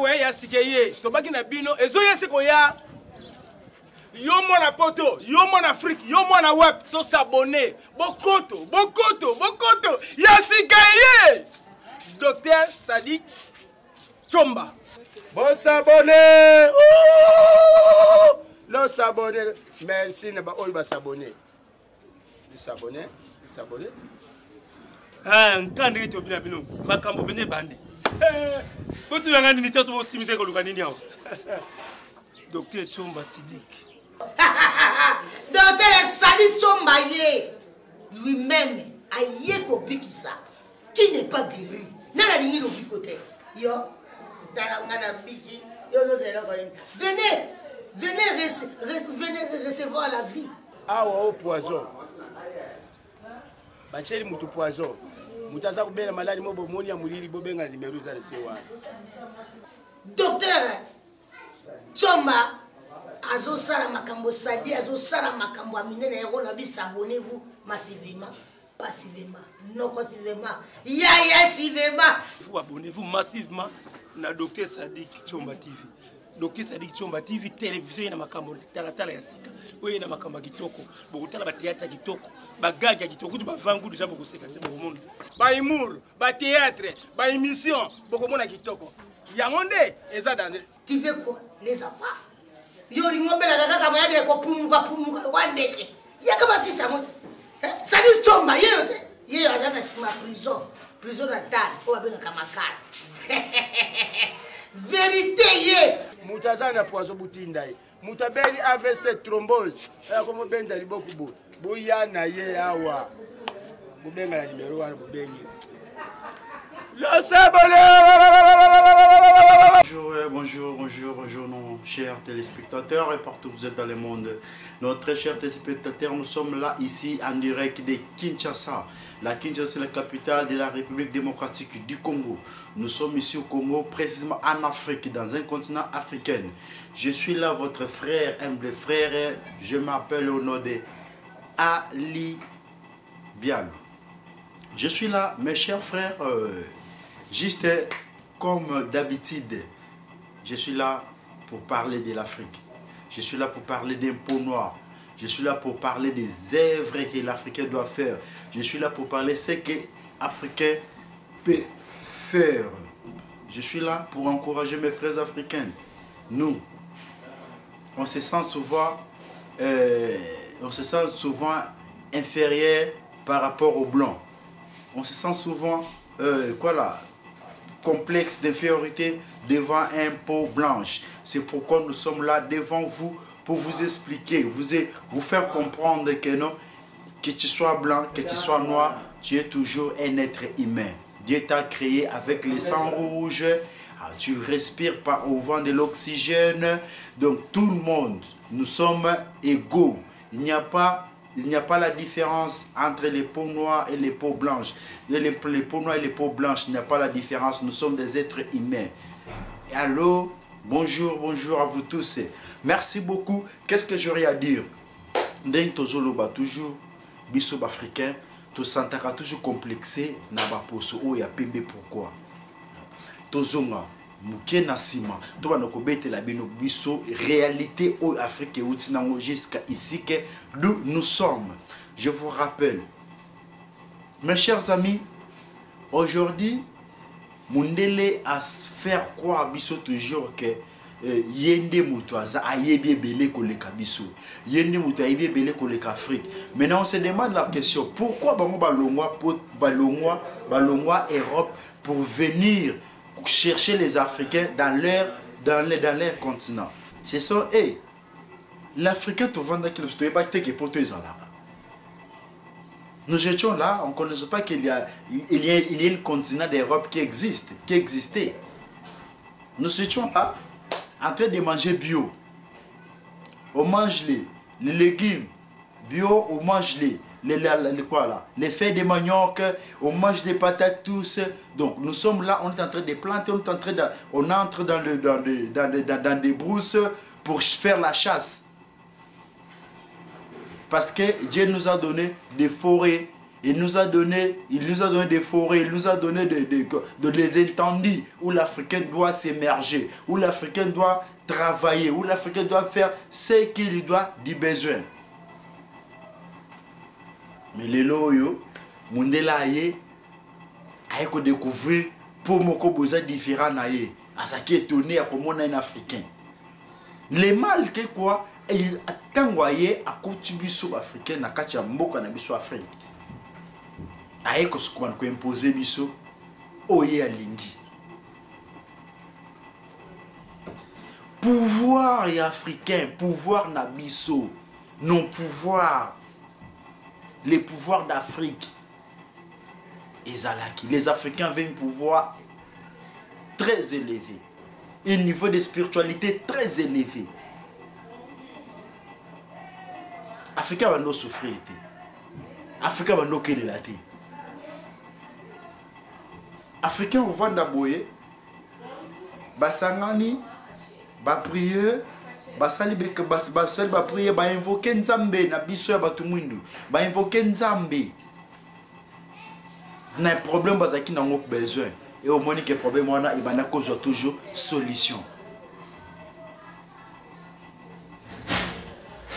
awe ya sikeye tobaki na bino ezoye siko ya yo mwana poto yo mwana Afrique yo mwana web to s'abonner bokoto ya sikeye Docteur Sadik Chomba bon s'abonner le s'abonner merci na ba oyo ba s'abonner s'abonner ah nkande to bina bino makambo bene bandi Quand tu as dit que tu as dit que tu as dit Docteur Chomba Sidik. Docteur Sadik Chomba lui-même a yé copié qui ça, qui n'est pas guéri. N'a dit le bicoté. Yo, venez recevoir la vie. Ah ouais, poison. Bacheli mutu poison. Mutaza kubela maladi mobo moni ya mulili bobenga numéro za sewa. Docteur Chomba azo sala makambo sadi azo sala makambo aminene yako na abonnez-vous massivement, passivement, non passivement. Yassivement. Vous abonnez-vous massivement na Docteur Sadik Chomba TV. Docteur Sadik Chomba TV télévision na makambo talatala ya sika. Oye na makambo kitoko, bokutala ba théâtre kitoko. Bagaga kitoko tu bavangu déjà beaucoup seka c'est beaucoup monde. Ba humour, ba théâtre, ba émission, beaucoup mona kitoko. Yangonde eza dans tu veux quoi les affaires. Yo lingobela kaka kama yade ko pumuka wandeke. Yaka basi samo. Sadik Chomba yeye ana sima prison natale o babenga kama kala. Vérité ye. Mutazana poison butinda ye. Mutabeli AVC thrombose. Comme benda liboku bo. Boyana ye awa. Bubenga la numéro 1 bubengi. Le sabonné. Bonjour, nos chers téléspectateurs et partout où vous êtes dans le monde. Nos très chers téléspectateurs, nous sommes là ici en direct de Kinshasa. La Kinshasa, c'est la capitale de la République démocratique du Congo. Nous sommes ici au Congo, précisément en Afrique, dans un continent africain. Je suis là, votre frère, humble frère. Je m'appelle au nom de Ali Bialo. Je suis là, mes chers frères, juste comme d'habitude. Je suis là pour parler de l'Afrique. Je suis là pour parler d'un peau noir. Je suis là pour parler des œuvres que l'Africain doit faire. Je suis là pour parler de ce que l'Africain peut faire. Je suis là pour encourager mes frères africains. Nous, on se sent souvent inférieur par rapport aux blancs. On se sent souvent complexe d'infériorité devant un peau blanche. C'est pourquoi nous sommes là devant vous pour vous expliquer, vous faire comprendre que non, que tu sois blanc, que tu sois noir, tu es toujours un être humain. Dieu t'a créé avec le sang rouge, tu respires au vent de l'oxygène, donc tout le monde, nous sommes égaux. Il n'y a pas la différence entre les peaux noires et les peaux blanches. Les peaux noires et les peaux blanches, il n'y a pas la différence. Nous sommes des êtres humains. Allô, bonjour à vous tous. Merci beaucoup. Qu'est-ce que j'aurais à dire? D'un tozoloba toujours, biso africain, to santaka toujours complexé na ba poso o ya pembe pourquoi? Tozonga muke na sima to bana ko betela bino biso réalité au Afrique outi nango jusqu'à ici que nous sommes. Je vous rappelle, mes chers amis, aujourd'hui Mundele a faire croire biso toujours que yende muto aza ayebi belé koleka biso, yende muto ayebi belé koleka Afrique. Maintenant on se demande la question, pourquoi bango balongwa Europe pour venir chercher les Africains dans leur continent. Ce sont eux. L'Africain te vend qu'il ne pas que pour toi. Nous étions là, on ne connaissait pas qu'il y a un continent d'Europe qui existait. Nous étions là, en train de manger bio. On mange les légumes bio, on mange les feuilles de manioc, on mange des patates tous. Donc nous sommes là, on est en train de planter, on entre dans des brousses pour faire la chasse. Parce que Dieu nous a donné des forêts il nous a donné des forêts, il nous a donné des étendues où l'Africain doit s'émerger, où l'Africain doit travailler, où l'Africain doit faire ce qu'il lui doit du besoin. Mais les loyaux, Mundela aye, aye ko découvrir pour moko boza différent aye, à ça qui est étonné à comment on est un Africain. Les mal que quoi, il attend voyer à côté biso africain na kati ya mboka na biso Afrique. Aye ko sukuma ko imposer biso oye alingi. Pouvoir et africain, pouvoir na biso, non pouvoir. Les pouvoirs d'Afrique. Les Africains avaient un pouvoir très élevé. Un niveau de spiritualité très élevé. Africains vont souffrir. Africains vont nous la terre. Africains vont d'abord basangani, ba prier. Basali ba prier ba invoquer Nzambe na biso ya batu mwindu ba invoquer Nzambe na problème bazaki na ngok besoin et au moins que problème wana ibana kozwa toujours solution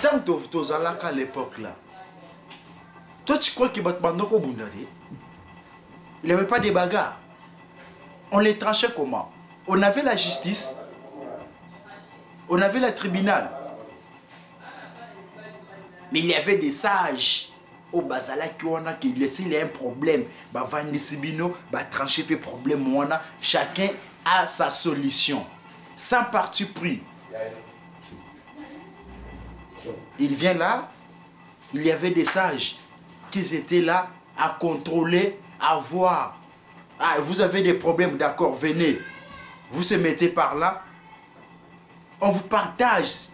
tant que tozalaka à l'époque là. Toi tu crois que bat bandoko bundade il n'y avait pas de bagarre, on les tranchait comment? On avait la justice. On avait le tribunal. Mais il y avait des sages au Bazala qui ont laissé un problème. Bah vandi sibino, bah trancher le problème. Chacun a sa solution. Sans parti pris. Il vient là. Il y avait des sages qui étaient là à contrôler, à voir. Ah, vous avez des problèmes, d'accord, venez. Vous se mettez par là. On vous partage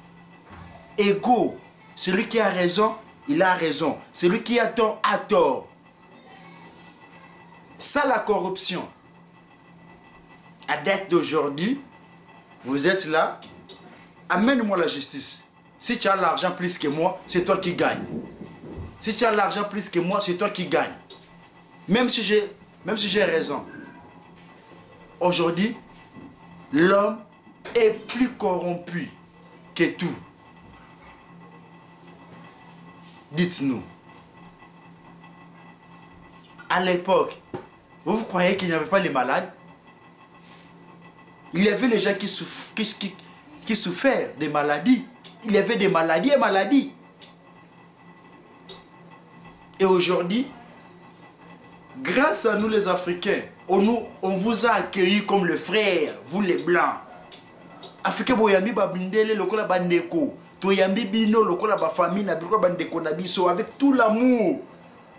égaux. Celui qui a raison, il a raison. Celui qui a tort, a tort. Ça, la corruption. À date d'aujourd'hui, vous êtes là. Amène-moi la justice. Si tu as l'argent plus que moi, c'est toi qui gagnes. Si tu as l'argent plus que moi, c'est toi qui gagnes. Même si j'ai raison. Aujourd'hui, l'homme est plus corrompu que tout. Dites-nous. À l'époque, vous croyez qu'il n'y avait pas les malades? Il y avait les gens qui souffraient des maladies. Il y avait des maladies et maladies. Et aujourd'hui, grâce à nous les Africains, on vous a accueillis comme les frères, vous les Blancs. Africain boyambi babindele lokola bandeko, toyambi bino lokola ba famille na biko bandeko na biso avec tout l'amour.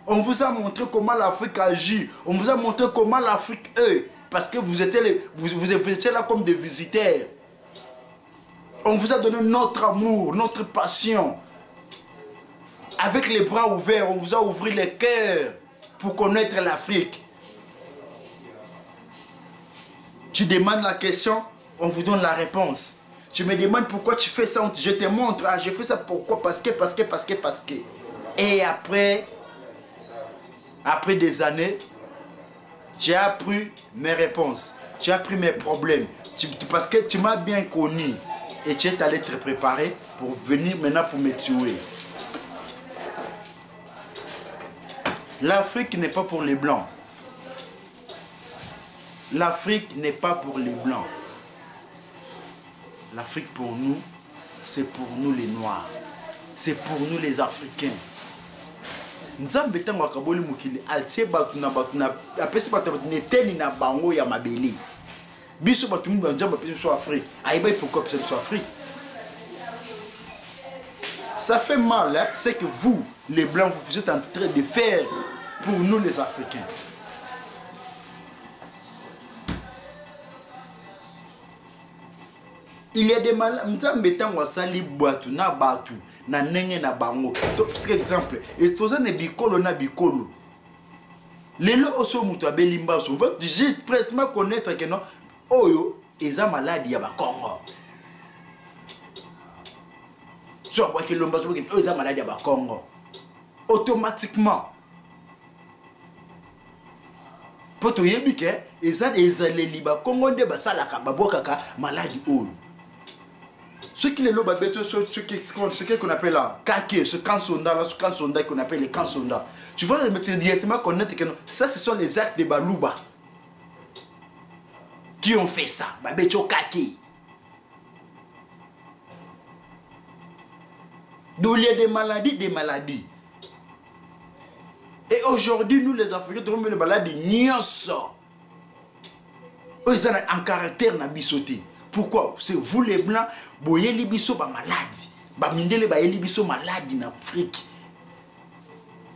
On vous a montré comment l'Afrique agit, on vous a montré comment l'Afrique est, parce que vous étiez là comme des visiteurs. On vous a donné notre amour, notre passion. Avec les bras ouverts, on vous a ouvert les cœurs pour connaître l'Afrique. Tu demandes la question, on vous donne la réponse. Tu me demandes pourquoi tu fais ça, je te montre, ah, je fais ça pourquoi, parce que. Et après des années, tu as appris mes réponses, tu as appris mes problèmes, parce que tu m'as bien connu et tu es allé te préparer pour venir maintenant pour me tuer. L'Afrique n'est pas pour les Blancs. L'Afrique n'est pas pour les Blancs. L'Afrique pour nous, c'est pour nous les Noirs. C'est pour nous les Africains. Nzambe tango akaboli mukili altie batu na apesi batu neteni na bango ya mabeli. Biso batu mu nzambe apesi so Afrique. Aiba pourquoi apesi so Afrique? Ça fait mal, hein? C'est que vous, les Blancs, vous êtes en train de faire pour nous les Africains. Il y a des malades, Nzambe tango asali batu na batu na nenge na bango. Par exemple, estoza ne bikolo na bikolo. Lelo oso mutu abelimba so. On va juste prestement connaître que non oyo eza maladie ya ba Congo. So quoi que l'omba so que eza maladie ya ba Congo. Automatiquement Poto yebike, ezali liba kongonde basalaka babokaka maladie oyo. Ce qui est ce qu'on appelle là, kake, ce cansonda là, ce cansonda qu'on appelle les cansonda. Tu vas directement connaître que ça, ce sont les actes de Balouba qui ont fait ça. Babecho kake. Donc il y a des maladies. Et aujourd'hui, nous les Africains, nous avons des maladies nyonso. Ils sont en caractère na bisoté. Pourquoi? C'est vous les blancs, boyez les bisous ba maladie. Ba mindele ba yeli biso maladie en Afrique.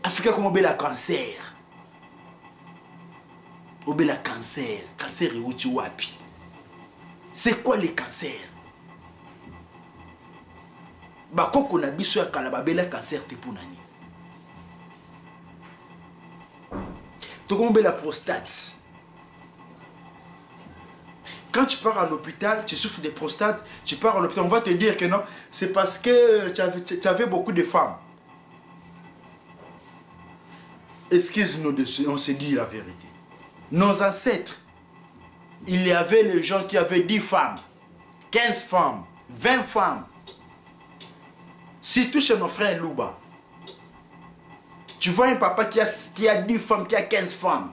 Afrique comme obé la cancer. Obé la cancer. Cancer et uchi wapi. C'est quoi les cancers? Ba koko na biso ya kala ba bela cancer te punani. To comme la prostate. Quand tu pars à l'hôpital, tu souffres de prostate, tu pars à l'hôpital, on va te dire que non, c'est parce que tu avais beaucoup de femmes. Excuse-nous, on se dit la vérité. Nos ancêtres, il y avait les gens qui avaient 10 femmes, 15 femmes, 20 femmes. Surtout chez nos frères Louba. Tu vois un papa qui a 10 femmes, qui a 15 femmes.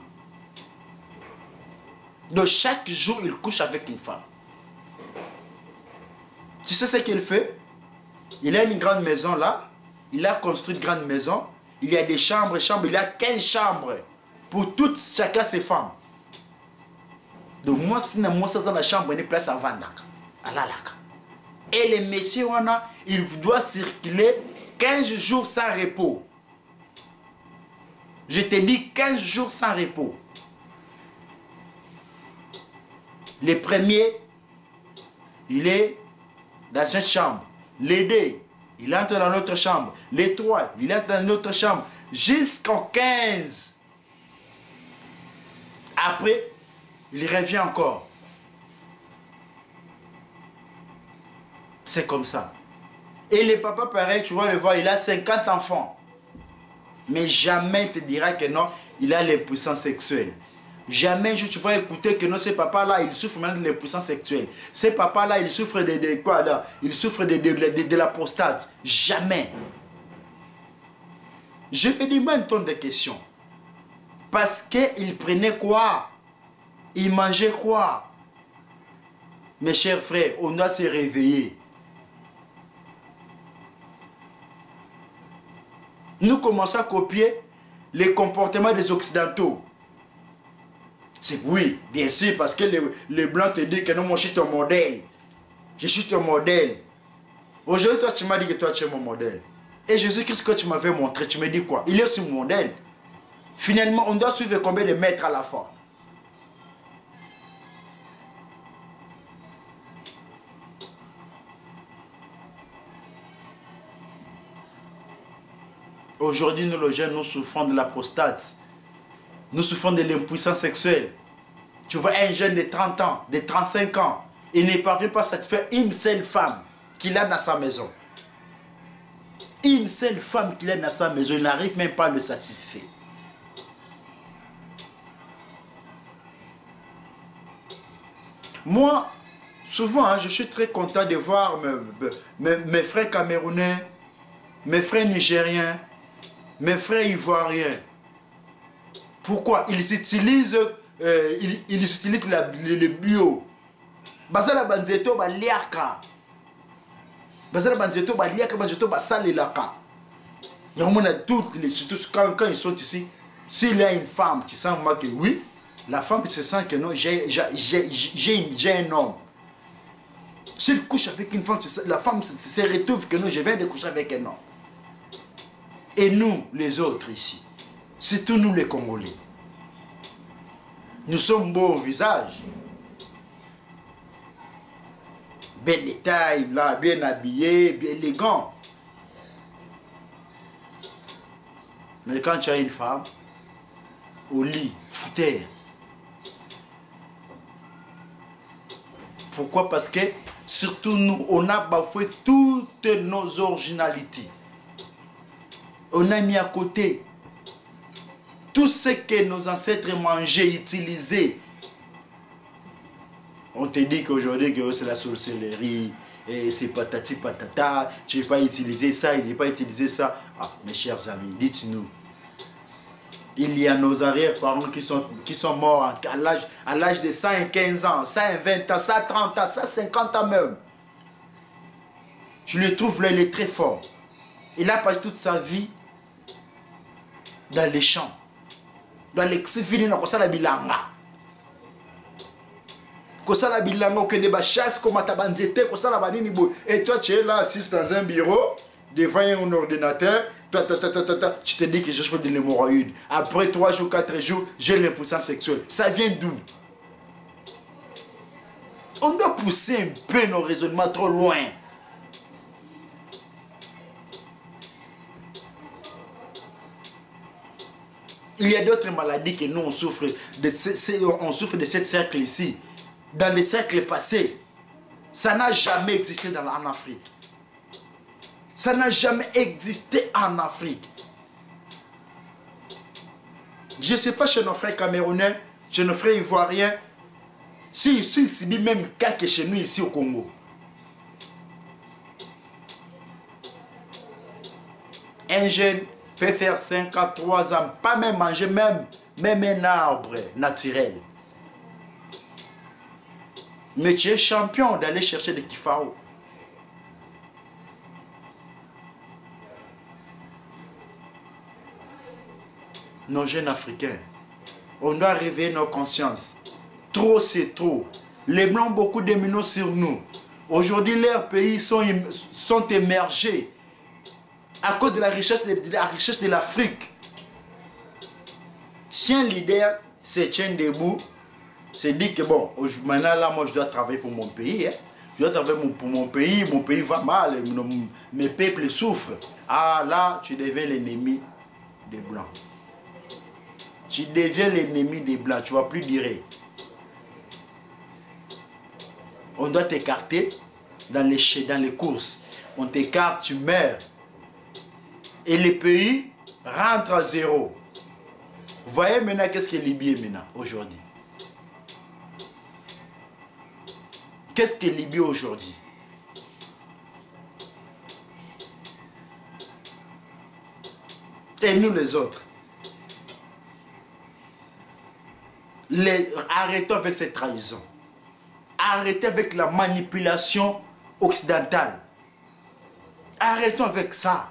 Donc chaque jour, il couche avec une femme. Tu sais ce qu'il fait? Il a une grande maison là. Il a construit une grande maison. Il y a des chambres. Il a 15 chambres. Pour toutes, chacun ses femmes. Donc moi, si je suis dans la chambre, il y a une place à vendre. Et les messieurs, ils doivent circuler 15 jours sans repos. Je te dis 15 jours sans repos. Le premier, il est dans cette chambre. Les deux, il entre dans notre chambre. Les trois, il entre dans notre chambre. Jusqu'au 15. Après, il revient encore. C'est comme ça. Et le papa, pareil, tu vas le voir, il a 50 enfants. Mais jamais il te dira que non, il a l'impuissance sexuelle. Jamais tu vas écouter que non, ce papa-là, il souffre maintenant de l'impuissance sexuelle. Ce papa-là, il souffre de quoi là? Il souffre de la prostate. Jamais. Je me demande un ton de questions. Parce qu'il prenait quoi? Il mangeait quoi? Mes chers frères, on doit se réveiller. Nous commençons à copier les comportements des Occidentaux. C'est oui, bien sûr, parce que les Blancs te disent que non, moi je suis ton modèle. Je suis ton modèle. Aujourd'hui, toi, tu m'as dit que toi, tu es mon modèle. Et Jésus-Christ, que tu m'avais montré, tu me dis quoi? Il est aussi mon modèle. Finalement, on doit suivre combien de maîtres à la fois? Aujourd'hui, nous, les jeunes, nous souffrons de la prostate. Nous souffrons de l'impuissance sexuelle. Tu vois un jeune de 30 ans, de 35 ans, il ne parvient pas à satisfaire une seule femme qu'il a dans sa maison. Une seule femme qu'il a dans sa maison, il n'arrive même pas à le satisfaire. Moi, souvent, je suis très content de voir mes frères camerounais, mes frères nigériens, mes frères ivoiriens. Pourquoi? Ils utilisent le bio. Bazala banzeto ba liaka. Bazala banzeto ba liaka, banzeto ba salelaka. Il y a toutes les, surtout quand ils sont ici, s'il y a une femme qui sent que oui, la femme se sent que non, j'ai un homme. S'il couche avec une femme, la femme se retrouve que non, je viens de coucher avec un homme. Et nous, les autres ici, c'est tous nous les Congolais. Nous sommes beaux au visage. Belle taille, là, bien habillé, bien élégant. Mais quand tu as une femme, au lit, foutaire. Pourquoi? Parce que, surtout nous, on a bafoué toutes nos originalités. On a mis à côté Tout ce que nos ancêtres mangeaient, utilisaient. On te dit qu'aujourd'hui que c'est la sorcellerie, et c'est patati patata, tu ne veux pas utiliser ça, il ne veut pas utiliser ça. Ah, mes chers amis, dites-nous. Il y a nos arrière-parents qui sont morts à l'âge de 115 ans, 120 ans, 130 ans, 150 ans même. Je le trouve là, il est très fort. Il a passé toute sa vie dans les champs. Dans les civils, dans la bilanga. Kosala bilanga au Kende chasse comme tabanzete kosala banini bo. Et toi tu es là assis dans un bureau devant un ordinateur, tu te dis que je fais de l'hémorroïde. Après 3 jours, 4 jours, j'ai l'impuissance sexuelle. Ça vient d'où? On doit pousser un peu nos raisonnements trop loin. Il y a d'autres maladies que nous on souffre de cette cercle ici. Dans les siècles passés, ça n'a jamais existé en Afrique. Ça n'a jamais existé en Afrique. Je ne sais pas chez nos frères camerounais, chez nos frères ivoiriens, s'ils subissent même cas que chez nous ici au Congo. Un jeune peut faire 53 ans, pas même manger, même un arbre naturel. Mais tu es champion d'aller chercher des kifao. Nos jeunes Africains, on doit réveiller nos consciences. Trop, c'est trop. Les Blancs ont beaucoup dominé sur nous. Aujourd'hui, leurs pays sont émergés à cause de la richesse de l'Afrique. Si un leader se tient debout, c'est dit que bon, maintenant là, moi je dois travailler pour mon pays. Hein. Je dois travailler pour mon pays va mal, mes peuples souffrent. Ah là, tu deviens l'ennemi des Blancs. Tu deviens l'ennemi des Blancs, tu ne vas plus dire. On doit t'écarter dans les courses. On t'écarte, tu meurs. Et le pays rentre à zéro. Vous voyez maintenant qu'est-ce que Libye est maintenant, aujourd'hui. Qu'est-ce que Libye aujourd'hui? Et nous les autres. Arrêtons avec cette trahison. Arrêtez avec la manipulation occidentale. Arrêtons avec ça.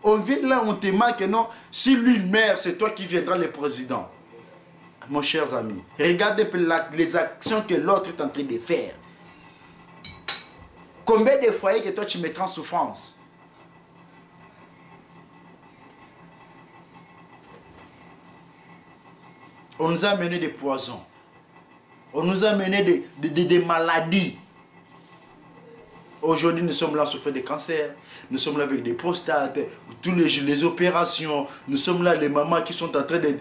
On vient là, on te marque que non, si lui meurt, c'est toi qui viendras le président. Mon cher ami, regardez les actions que l'autre est en train de faire. Combien de foyers que toi tu mettras en souffrance? On nous a amené des poisons. On nous a amené des maladies. Aujourd'hui, nous sommes là souffrant des cancers. Nous sommes là avec des prostates, tous les opérations. Nous sommes là, les mamans qui sont en train de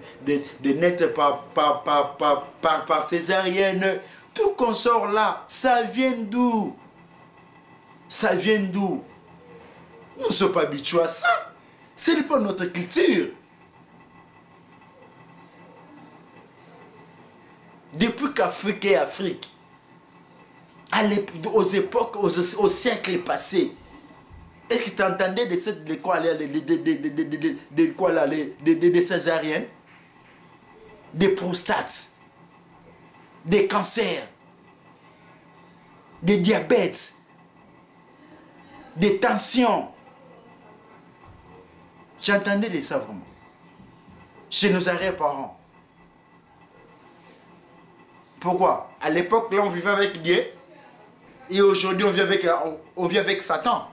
naître par césarienne. Tout qu'on sort là, ça vient d'où? Ça vient d'où? Nous ne sommes pas habitués à ça. Ce n'est pas notre culture. Depuis qu'Afrique est Afrique, aux époques, au siècle passé, est-ce que tu entendais des césariennes, des prostates, des cancers, des diabètes, des tensions? J'entendais de ça vraiment. Chez nos arrière-parents. Pourquoi? À l'époque, là, on vivait avec Dieu. Et aujourd'hui, on vit avec Satan.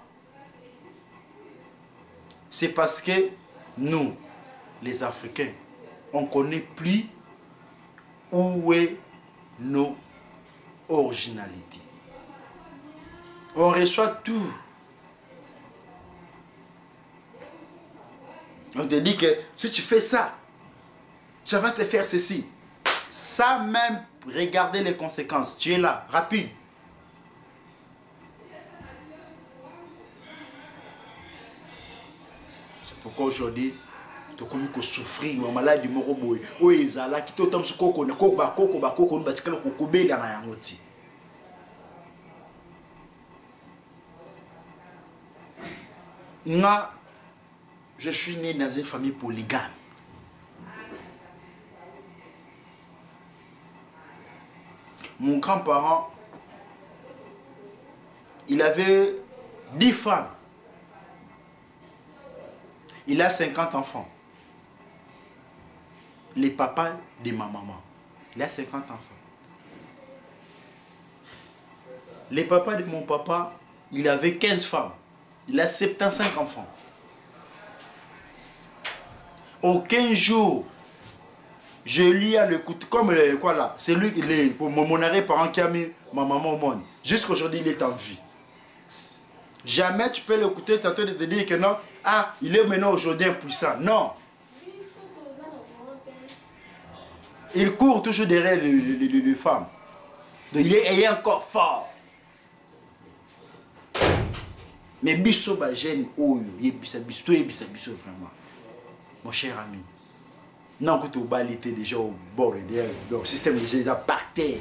C'est parce que nous, les Africains, on ne connaît plus où est nos originalités. On reçoit tout. On te dit que si tu fais ça, ça va te faire ceci. Ça même, regardez les conséquences. Tu es là, rapide. C'est pourquoi aujourd'hui, tokomi ko souffrir ma maladie moko boye o ezala ki to tamsu koko na koko ba koko ba tikala ko kobela na yango ti nga je suis né dans une famille polygame. Mon grand-parent, il avait 10 femmes. Il a 50 enfants. Les papas de ma maman. Il a 50 enfants. Les papas de mon papa, il avait 15 femmes. Il a 75 enfants. Aucun jour, je lui ai l'écoute comme quoi là, c'est lui qui est mon arrière-parent qui a mis ma maman au monde. Jusqu'aujourd'hui, il est en vie. Jamais tu peux l'écouter tenter de te dire que non, ah, il est maintenant aujourd'hui impuissant. Non. Il court toujours derrière les femmes. Donc il est encore fort. Mais biso ba jeune oyo, yebisa biso vraiment. Mon cher ami. Non que tu balité déjà au bord le système déjà par terre.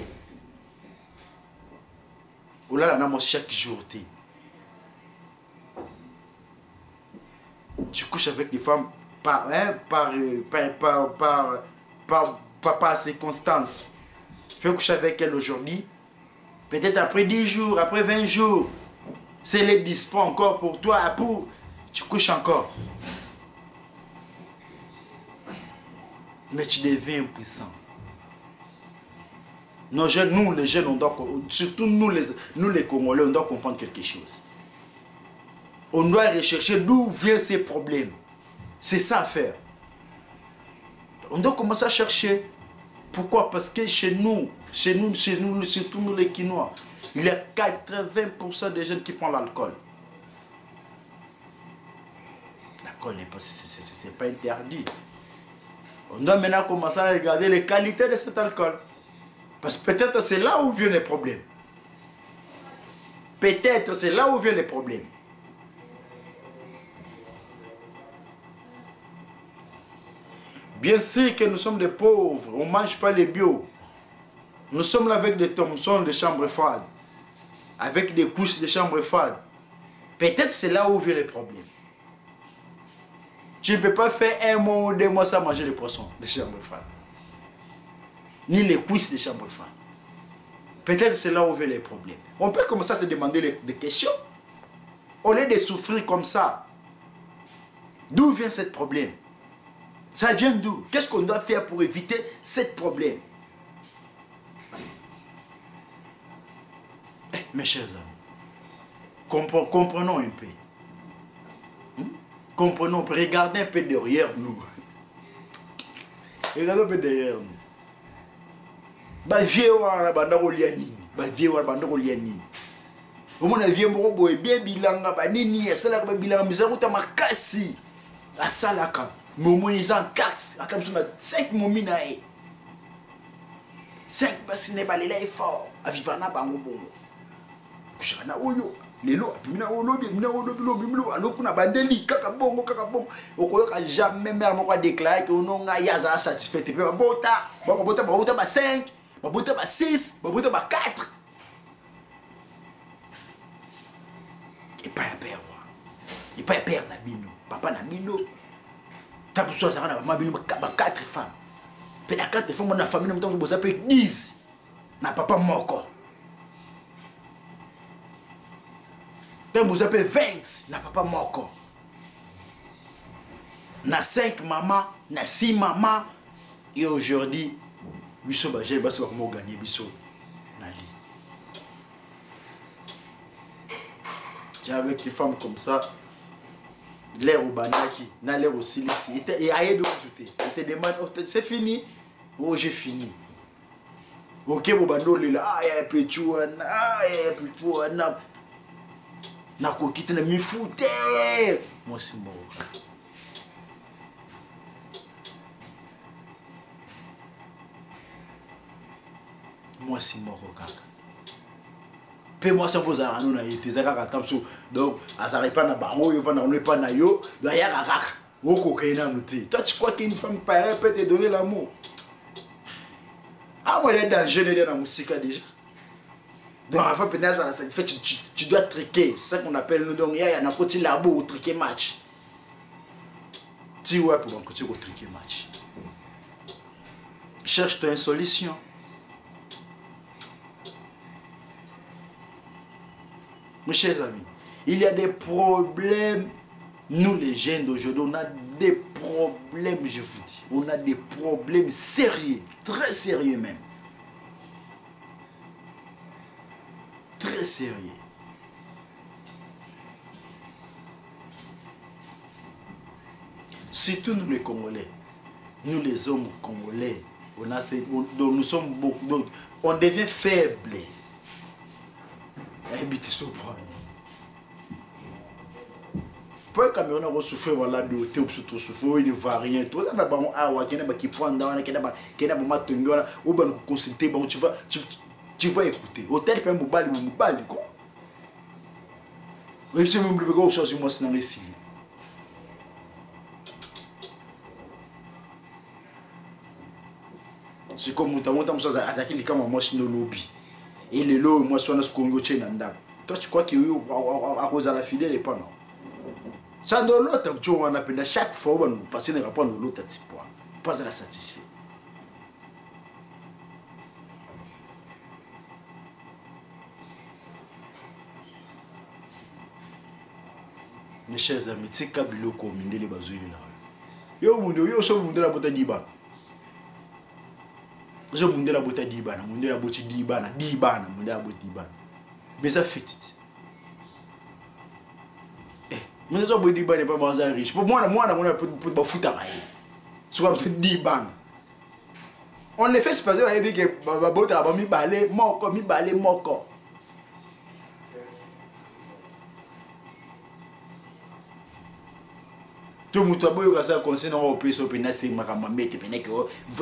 Ou là on a chaque jour tu couches avec des femmes par circonstance. Tu fais coucher avec elle aujourd'hui. Peut-être après 10 jours, après 20 jours. C'est les dispo encore pour toi, tu couches encore. Mais tu deviens impuissant. Nos jeunes, nous les jeunes, on doit, surtout nous les Congolais, on doit comprendre quelque chose. On doit rechercher d'où viennent ces problèmes. C'est ça à faire. On doit commencer à chercher. Pourquoi? Parce que chez nous, surtout nous les Quinois, il y a 80% des jeunes qui prennent l'alcool. L'alcool n'est pas, c'est pas interdit. On doit maintenant commencer à regarder les qualités de cet alcool. Parce que peut-être c'est là où viennent les problèmes. Peut-être c'est là où viennent les problèmes. Bien sûr que nous sommes des pauvres, on ne mange pas les bio. Nous sommes là avec des Thomson de chambre froide, avec des couches de chambre froide. Peut-être c'est là où viennent les problèmes. Tu ne peux pas faire 1 mois ou 2 mois sans manger les poissons de chambre froide. Ni les cuisses de chambre froide. Peut-être c'est là où viennent les problèmes. On peut commencer à se demander des questions. Au lieu de souffrir comme ça, d'où vient ce problème? Ça vient d'où? Qu'est-ce qu'on doit faire pour éviter ce problème? Mes chers amis, comprenons un peu. Comprenons, regardez un peu derrière nous. Regardez un peu derrière nous. Bah vieux wana banda ko lianini, bah vieux wana banda ko lianini. Omona vieux moko boye bien bilanga ba nini esala ba bilanga mizakuta makasi. Asalaka, momo izan 4, akamsuna 5 momi na e. 5 basine balela effort, avivana bango bongo. Kushana oyo lelo apimina olobi mina olobi lobi alokuna bandeli kaka bongo okoyoka jamais mère moko a déclaré que ononga yaza satisfait pe bota ba 5 bota ba 6 bota ba 4 et pas père et pas père na bino papa na bino tapu so ça na mama bino ba 4 femmes pe la 4 femmes na famille na mtanzo boza pe 10 na papa moko. Vous avez 20, na papa moko. Na 5 maman, na 6 maman. Et aujourd'hui, biso ba j'ai basi ba comment gagner biso na li. J'ai avec des femmes comme ça, l'air au banaki, na l'air au silici. Et aïe de côté. Et te demande, c'est fini. Oh, j'ai fini. Ok, bon bando là, ah, ya pechuana, ah, ya pechuana. Nakokite na mifute. Moi c'est mort. Moi c'est mort kaka. Pe moi ça pose à nous na été ça kaka tamso. Donc azari pas na bango yo va na on pas na yo, do ya kaka. Toi, tu crois qu'une femme pareille peut te donner l'amour? Ah, moi, il y a danger dans la musique déjà. Donc, avant de ça, tu dois triquer. C'est ça qu'on appelle nous. Donc, il y a un côté là-bas où triquer match. Tu vois, pour un côté où triquer match. Cherche-toi une solution. Mes chers amis, il y a des problèmes. Nous, les jeunes d'aujourd'hui, on a des problèmes, je vous dis. On a des problèmes sérieux, très sérieux même. Très sérieux. Surtout nous les Congolais, nous les hommes congolais, nous sommes beaucoup, on devient faible. Habitez ce point. Pour Cameroun a souffert voilà de tout surtout souffert il ne va rien tout là bas on a qui n'a qui prend dans qui n'a pas matengo là ou ben consulter bon tu vas écouter hôtel peut mobile quoi oui c'est même le gars chose moi c'est dans les signes c'est comme monta ça azaki kama moi c'est no lobby et le lot moi soit dans ce Congo tchénanda toi tu crois que à cause de la fidèle et pas non. Ça dans l'autre, on a chaque fois on passe un rapport dans l'autre type pas à la satisfait. Mes chers amis, c'est Kabilo qui a mis les bases là. Yo so monde la bota diba. Je monde la bota diba, monde la bota diba, monde la bota diba. Mais ça fait it. Mais ça veut dire que pas manger riche. Pour moi, on peut pas foutre à rien. Soit peut dire ban. On les fait se passer avec que babota ba mi balé moko. Tout le monde boyo kasa conseil na au peso pe na se makamba mete pe na que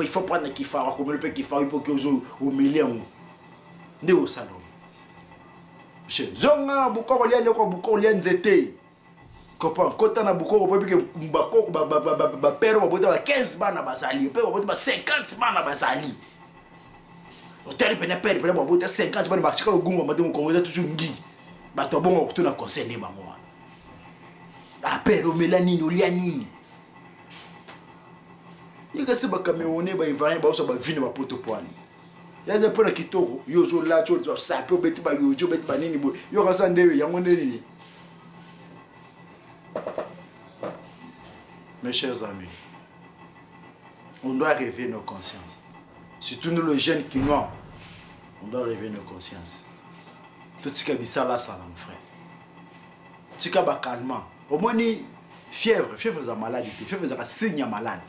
il faut prendre qui fa comme le pe qui fa pour que au million. Nde au salon. Chez zonga buko liane ko buko liane zete. Quand on a beaucoup de gens qui ont père 15 bana basali, père 50 bana basali. Au tel pena père père 50 bana maxika le gunga madame Congo toujours ngi. Ba to bon ko na concerné ba moi. A père o melanini o lianini. Yeka se ba Camerounais ba ivarien ba so ba vino ba poto poani. Ya de pona kitoko yo zo la cho sa pe beti ba yo jo beti ba nini bo. Yo ka sa ndewe yango nini. Mes chers amis, on doit réveiller nos consciences. Surtout nous, les jeunes qui noirs, on doit réveiller nos consciences. Tout ce qui est ça là, ça, mon frère. Tout ce qui est calmement. Au moins, fièvre c'est maladie. Fièvre c'est un signe malade.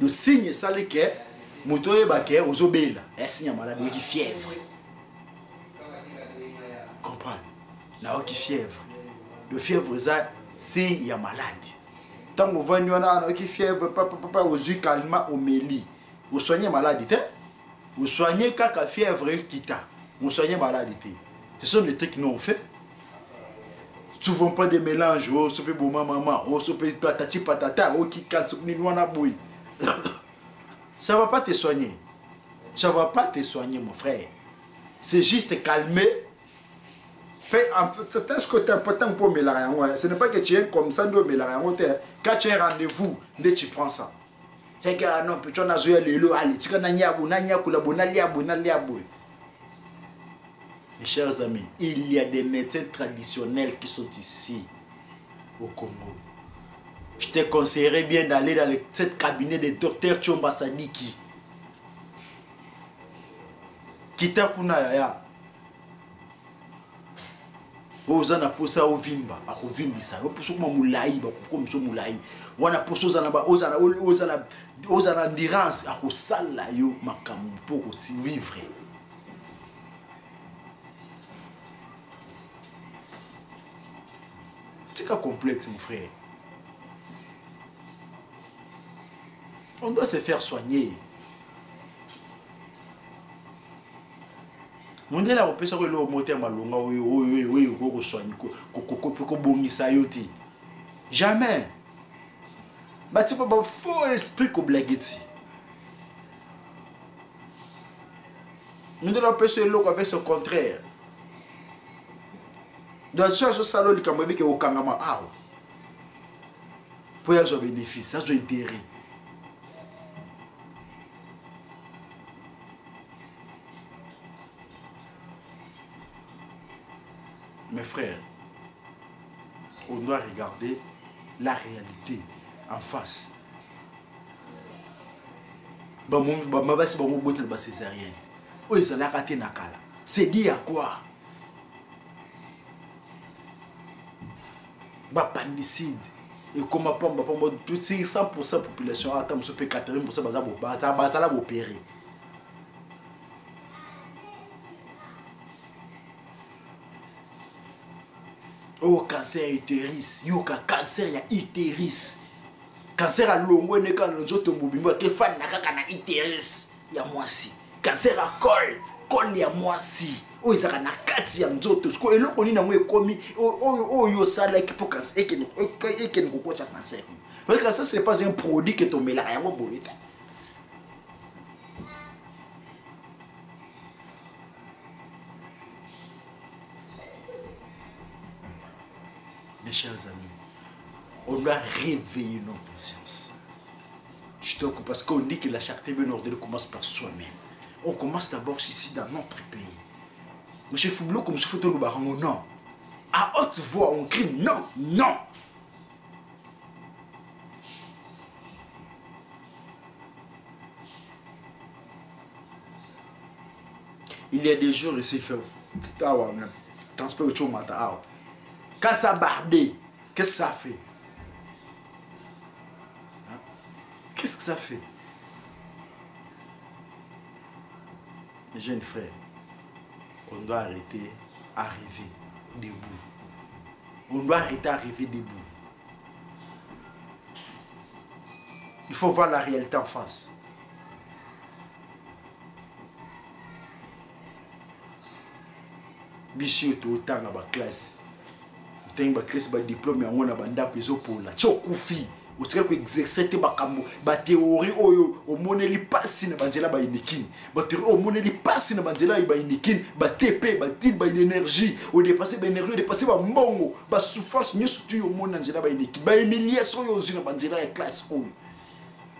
Le signe, ça, c'est que moto est baqué aux obéis. Un signe malade, il y a fièvre. Comprends? Là, il y a fièvre. Le fièvre, c'est signe malade. Tant que vous voyez un fièvre, papa, aux yeux calmement, au méli. Vous soignez maladie, vous soignez quand la fièvre est quitte. Vous soignez maladie. Ce sont les trucs que nous on fait. Souvent pas de mélange, oh, ça fait bon maman, oh, ça fait patati patata, oh, qui canne, ça va pas te soigner. Ça va pas te soigner, mon frère. C'est juste calmer. Est-ce que tu es important pour mélanger? Ce n'est pas que tu es comme ça, quand tu as un rendez-vous, tu prends ça. C'est que non, tu as joué le lot, tu as mes chers amis, il y a des médecins traditionnels qui sont ici, au Congo. Je te conseillerais bien d'aller dans le cabinet de Dr Tchomba Sadiki. Kita Kunaya. Ozana posa ovimba akovimbisa oposo kuma mulai ba komso mulai wana poso ozana ba ozana endurance akosala yo makambo poko ti vivre. C'est pas complexe, mon frère. On doit se faire soigner. Mon Dieu, on peut se faire le moteur malonga, oui, soigner, jamais. bati ba faux esprit ko blagueti. Nous devons passer l'eau avec son contraire. Donc ça je salo li kambe ke okangama awa. Pour y avoir bénéfice, ça doit intérêt. Mes frères, on doit regarder la réalité en face. C'est dit à quoi? Pandicide. Et comment tout 100% de la population attend 80% de opérer. Oh, cancer utérus, yoka cancer ya utérus. Cancer à longo ne kan nzoto mobimba ke fan na kaka na utérus ya mwasi. Cancer à col ya mwasi. Oh, ezaka na kati ya nzoto. Ko eloko ni na mwe komi yo sala ki pour cancer eken ko kocha cancer. Parce que ça c'est pas un produit que tu mets là ya bolita. Mes chers amis, on doit réveiller nos consciences. Parce qu'on dit que la charité bien ordonnée commence par soi-même. On commence d'abord ici dans notre pays. Monsieur Foublo, comme ce photo nous barango, non. À haute voix, on crie non, non. Il y a des jours ici, transport au matin. Quand ça bardé, qu'est-ce que ça fait? Qu'est-ce que ça fait? Mes jeunes frères, on doit arrêter à rêver debout. On doit arrêter à rêver debout. Il faut voir la réalité en face. Bichio to autant dans la classe. Autant ba classe ba diplôme ya ngona banda ko ezopola. Chokufi. Otika ko exercer ba kambo ba théorie oyo omoneli pasi na banzela ba inikini. Ba théorie omoneli pasi na banzela ba inikini, ba TP, ba tin ba énergie, o dépasser ba énergie, o dépasser ba mbongo, ba souffrance nyoso tu yo mona nzela ba inikini. Ba humiliation yo zina banzela ya classe oyo.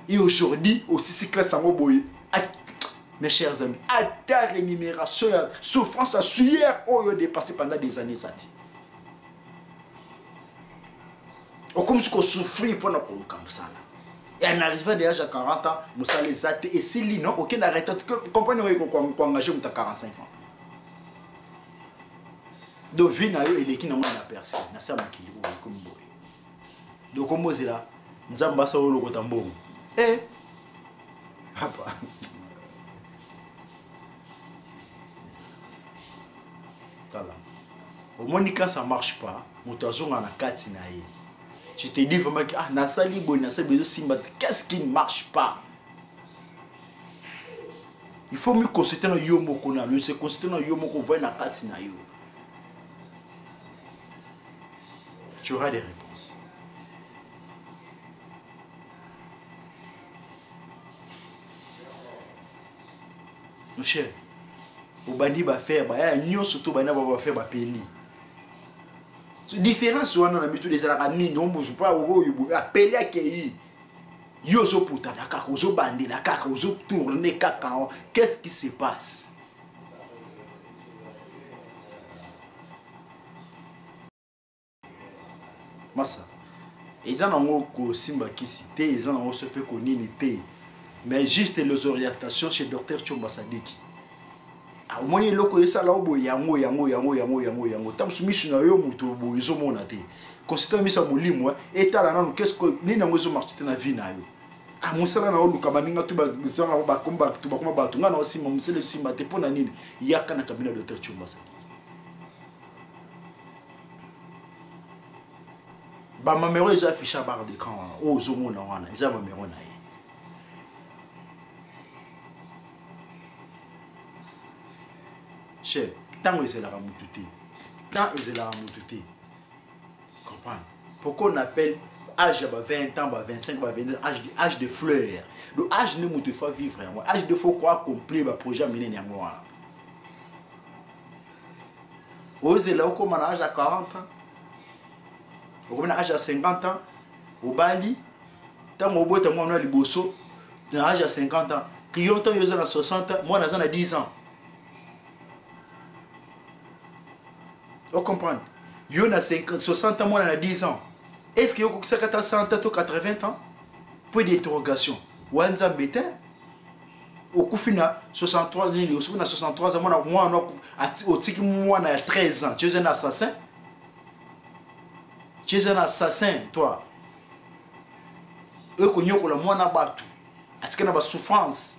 Et aujourd'hui, aussi ces classes en boye. Mes chers amis, à ta rémunération, souffrance à sueur, on a dépassé pendant des années. On commence à souffrir pendant qu'on comme ça. Et en arrivant déjà à 40 ans, nous allons les athées. Et si lui, non, aucun arrêt. Comprenez qu'on engage à 45 ans. Donc, vie n'a eu et l'équipe n'a pas personne. N'a pas qui comme boy. Donc, comme c'est là, nous avons passé au logo tambour. Eh, papa. Voilà. Au moins, quand ça ne marche pas, tu te dis vraiment que qu'est-ce qui ne marche pas? Il faut mieux consulter dans Yomoko, se consulter dans Yomoko, voir na katina yo. Tu auras des réponses. Mon cher, au bandi va faire, bah surtout bana va faire bah peli. Différence ou on a mis tous les amis non vous pas au appeler à qui yo zo puta la kaka zo bandi la kaka zo tourner kaka qu'est-ce qui se passe? Massa ils en ont ko simba qui cité ils en ont se fait connaître mais juste les orientations chez docteur Tchomba Sadiki. Au moins il loko esa la obo yango tam sumisu na yo muto bo izo mona te consistant misa molimo etala nanu qu'est-ce que ni nango zo marché na vie na yo a musala na oluka baninga tu ba komba tu ba koma ba tu ngana osima musele simba te pona nini yaka na kabina docteur Tchomba Sadiki ba mamero eza ficha bar de camp o zo mona wana eza mamero na ye. Cher, tant que c'est la ramouté, quand c'est la ramouté, comprends? Pourquoi on appelle âge 20 ans, 25, 29, âge de fleurs. Donc, âge ne me faut vivre. Âge de faut quoi accomplir le projet mené à moi. Osez là, comme un âge à 40 ans, ou comme un âge à 50 ans, au Bali, tant que vous êtes moi, on bosso, dans l'âge à 50 ans, qui ont à 60 ans, moi, on a 10 ans. Vous comprenez? Il y a 60 ans, moi, on a 10 ans. Est-ce qu'il y a 100 ans ou 80 ans? Point d'interrogation. Wanza Mbete, au coup final, 63 ans, moi, on a 13 ans. Tu es un assassin? Tu es un assassin, toi. Eux, moi, on a battu. Est-ce qu'il y a une souffrance?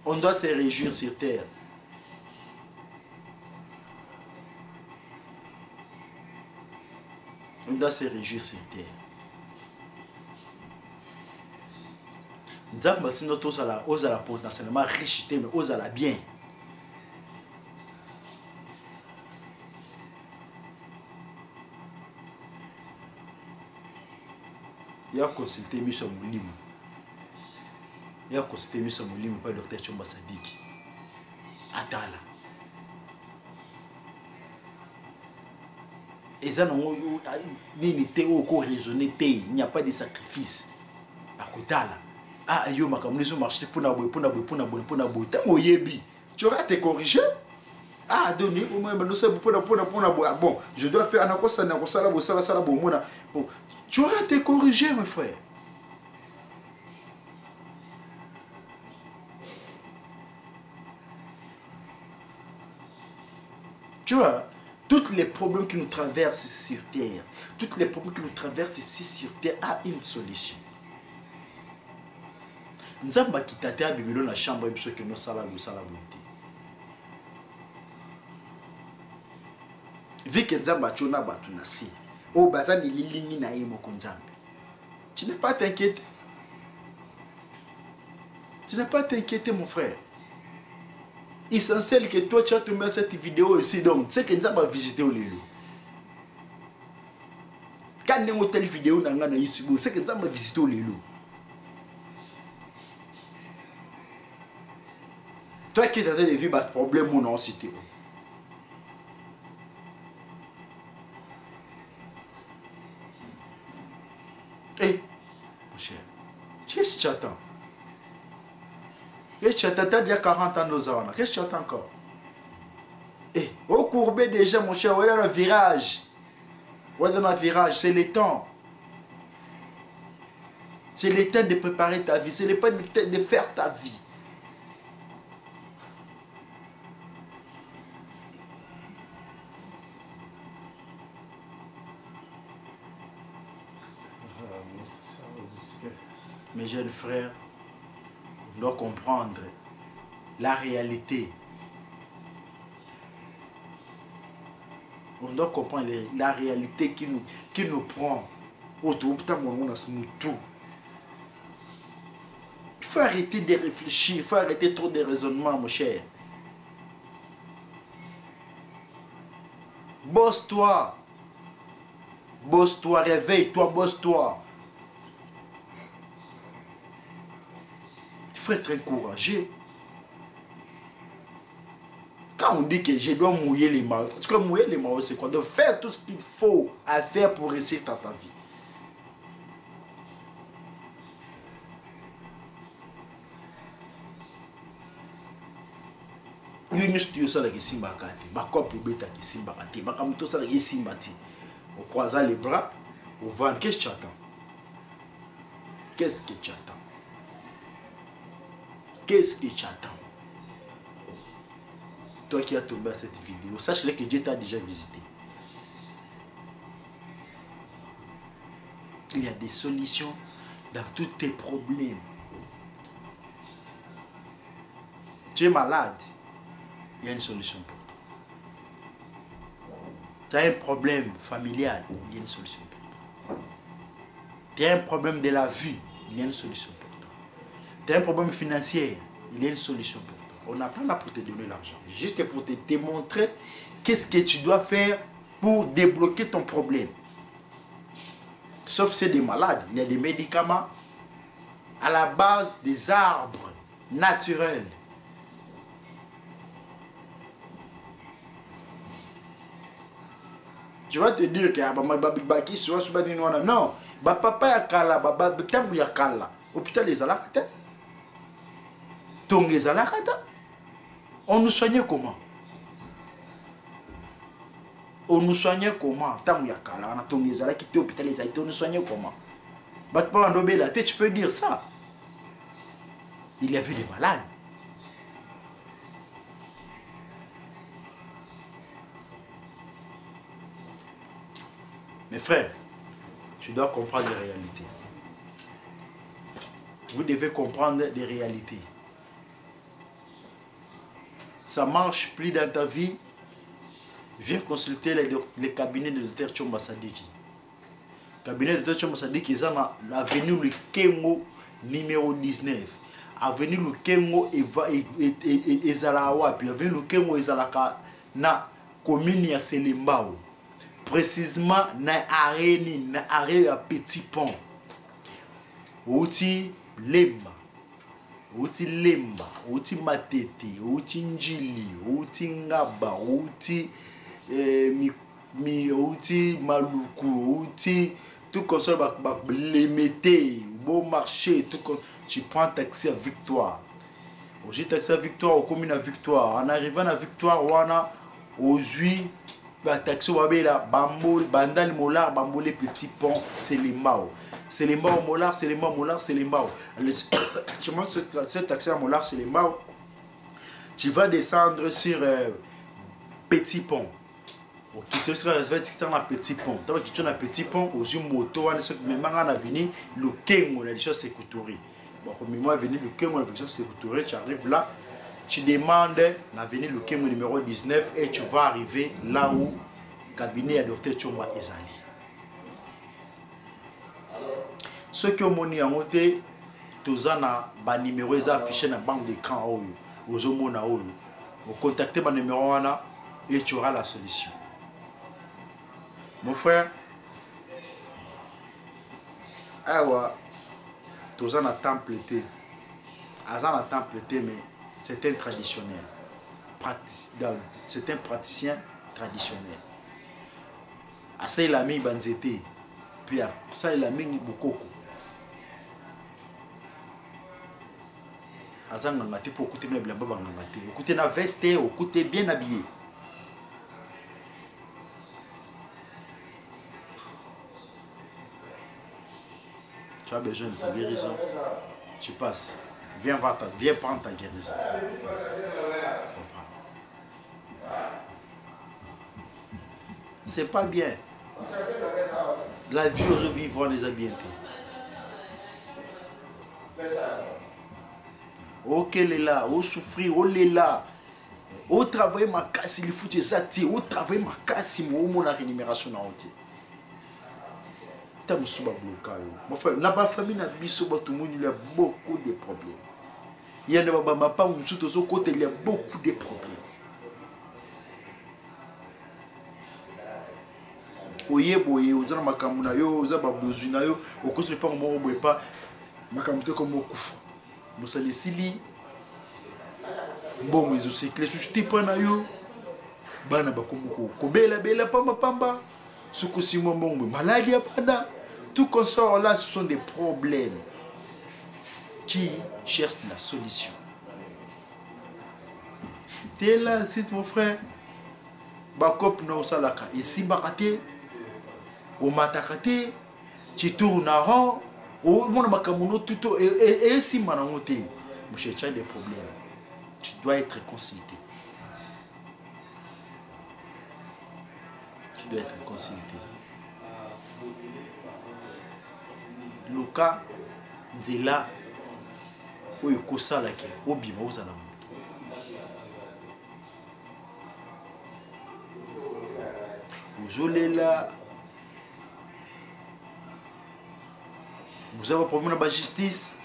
On doit se réjouir sur terre. On doit se réjouir sur terre. Nous avons bâti notre ose à la potentiellement riche, mais ose à la bien. Il y a consulté M. Moulim. Il y a consulté M. Moulim, pas le docteur Chomba Sadik. Atala. Et ça, il n'y a pas de sacrifice. Ah, yo, ma communauté marché pour tu auras te corriger. Ah, donné, bon, je dois faire un ça, bon, tu auras te corriger, mon frère. Tu vois, tous les problèmes qui nous traversent ici sur terre, tous les problèmes qui nous traversent ici sur terre a une solution. Nous avons quitté la chambre et que nous avons vu que nous avons battu, au bazar de l'île naïmo konzambe. Tu n'es pas t'inquiéter. Tu n'es pas t'inquiéter, mon frère. Essentiel que toi tu as tombé cette vidéo ici, donc c'est que nous avons visité au lieu. Quand nous avons telle vidéo dans YouTube, c'est que nous avons visité au lieu. Toi qui es en train de vivre un problème ou non, cité. Eh, mon cher, qu'est-ce que tu attends? Qu'est-ce que tu attends? Tu as déjà 40 ans dans ans. Qu'est-ce que tu attends encore? Eh, au courbé déjà, mon cher, on est dans le virage. On est dans le virage, c'est le temps. C'est le temps de préparer ta vie, c'est le temps de faire ta vie. Mes jeunes frères, on doit comprendre la réalité. On doit comprendre la réalité qui nous prend. Il faut arrêter de réfléchir, il faut arrêter trop de raisonnements, mon cher. Bosse-toi. Bosse-toi, réveille-toi, bosse-toi. Il faut être encouragé. Quand on dit que je dois mouiller les mains, parce que mouiller les mains, c'est quoi? De faire tout ce qu'il faut à faire pour réussir dans ta vie. Nous studio ça qui simba kati, bakop beta qui simba kati, bakamuto ça qui simba ti. On croise les bras, on va. Qu'est-ce que tu attends? Qu'est-ce que tu attends? Qu'est-ce que tu attends? Toi qui as tombé à cette vidéo, sache-le que Dieu t'a déjà visité. Il y a des solutions dans tous tes problèmes. Tu es malade, il y a une solution pour toi. Tu as un problème familial, il y a une solution pour toi. Tu as un problème de la vie, il y a une solution pour toi. Tu as un problème financier, il y a une solution pour toi. On n'a pas là pour te donner l'argent, juste pour te démontrer qu'est-ce que tu dois faire pour débloquer ton problème. Sauf c'est des malades, il y a des médicaments à la base des arbres naturels. Je vais te dire que non, papa ya kala, tangu ya kala, hôpital les alakata. Tongé alakata. On nous soignait comment? On nous soignait comment? Tangu ya kala, on a tongé alakata, quitté hôpital les alakata, on nous soignait comment? Tu peux dire ça. Il y avait des malades. Mes frères, tu dois comprendre les réalités. Vous devez comprendre des réalités. Ça marche plus dans ta vie. Viens consulter les cabinets de Dr Tchomba Sadiki. Cabinet de Dr Tchomba Sadiki, ils ont l'avenue le Kengo numéro 19. Avenue le Kengo et Zalawa. Puis avenue le Kengo et Zalaka na commune ya Selimbao. Précisément na areni na aré à Petit Pont. Outi Lemba. Outi Lemba, outi Matete, outi Njili, outi Ngaba, outi outi Maluku, outi tout comme ça les métiers, beau marché, tout comme tu prends taxi à Victoire. J'ai taxi à Victoire, au commune à Victoire. En arrivant à Victoire, on a aux huit taxi là, Bambol, Bandal Molar, Bambol les petits ponts, c'est les Mao. C'est les Mao Molar, c'est les Mao Molar, c'est les Mao. Tu montes ce taxi à Molar, c'est les Mao. Tu vas descendre sur Petit Pont. Tu seras dans Petit Pont. Tu as un petit pont, aux yeux moto, on a venu le Kengo, la chose c'est couturé. Bon, comme moi, venu le Kengo, la chose c'est couturé, tu arrives là, tu demandes l'avenue le Kengo numéro 19 et tu vas arriver là où le cabinet a Dr Tchomba Ezali. Ceux qui ont monté en monté, tous les numéros affichés dans la banque d'écran, aux hommes, vous contactez le numéro et tu auras la solution. Mon frère, tous les temple, mais c'est un traditionnel. C'est un praticien traditionnel. Ça, il a mis Banzete, puis ça, il a mis Bokoko. Pour écouter bien écouter la veste, écouter bien habillé. Tu as besoin de ta guérison. Tu passes. Viens prendre ta guérison. C'est pas bien. La vie aujourd'hui vont les habiletés. Ok, les là, au souffrir, au les là, au travail, ma casse, il faut que ça tire, au travail, ma casse, il faut que la rémunération na ôté. T'as musuba bloqué. Mon frère, n'a pas famille, n'a pas tout le monde, il y a beaucoup de problèmes. Il y a des babas, pas musu, de ce côté, il y a beaucoup de problèmes. Oye, boye, aux gens makamuna yo, aux abab besoin yo, au côté pas comment on pas, makamute comme au kufa. Moussa Sili, bon, mais aussi, les sociétés pas yo, bana bakumoko, kobela bela pamba pamba, ce que si mon bon, maladie panda, tout comme ça là, ce sont des problèmes qui cherchent la solution. T'es là, c'est mon frère, bakop na osalaka, ici bakate, au matakate, tu tournes à rond. Oh, mon makamuno tuto et si manamoté, mon cher, tu as des problèmes. Tu dois être consulté. Tu dois être consulté. Le cas de là où il y a ça là qui est au bima aux alamous. Aujourd'hui là. Vous avez un problème de la justice.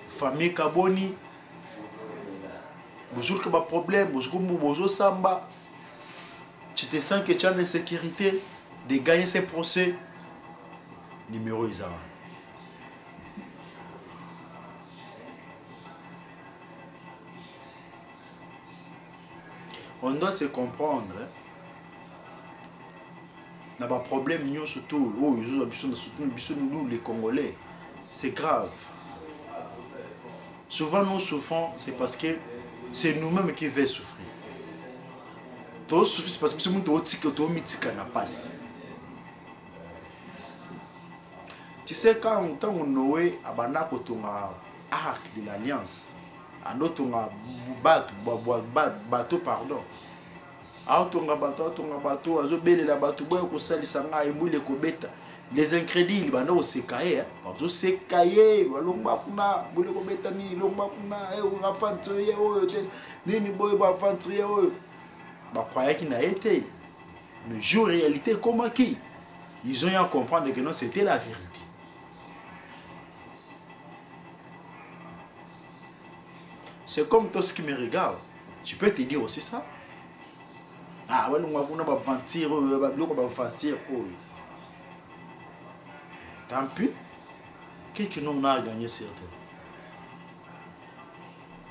Famille Kaboni. Bonjour que ma problème, bonjour samba. Tu te sens que tu as l'insécurité de gagner ces procès. Numéro Isara. On doit se comprendre. On n'a pas de problème, nous surtout, nous les Congolais. C'est grave. Souvent nous souffrons, c'est parce que c'est nous-mêmes qui veulent souffrir. Tout souffrir, c'est parce que nous sommes passe. Tu sais, quand on Noé a arc de l'Alliance, à notre bateau, pardon. Les incrédules, c'est caillé, c'est caillé, mais jour réalité, comment qui? Ils ont eu à comprendre que non, c'était la vérité. C'est comme toi ce qui me regarde. Tu peux te dire aussi ça. Ah, ouais, on va mentir, tant pis. Qu'est-ce que nous a gagné sur toi?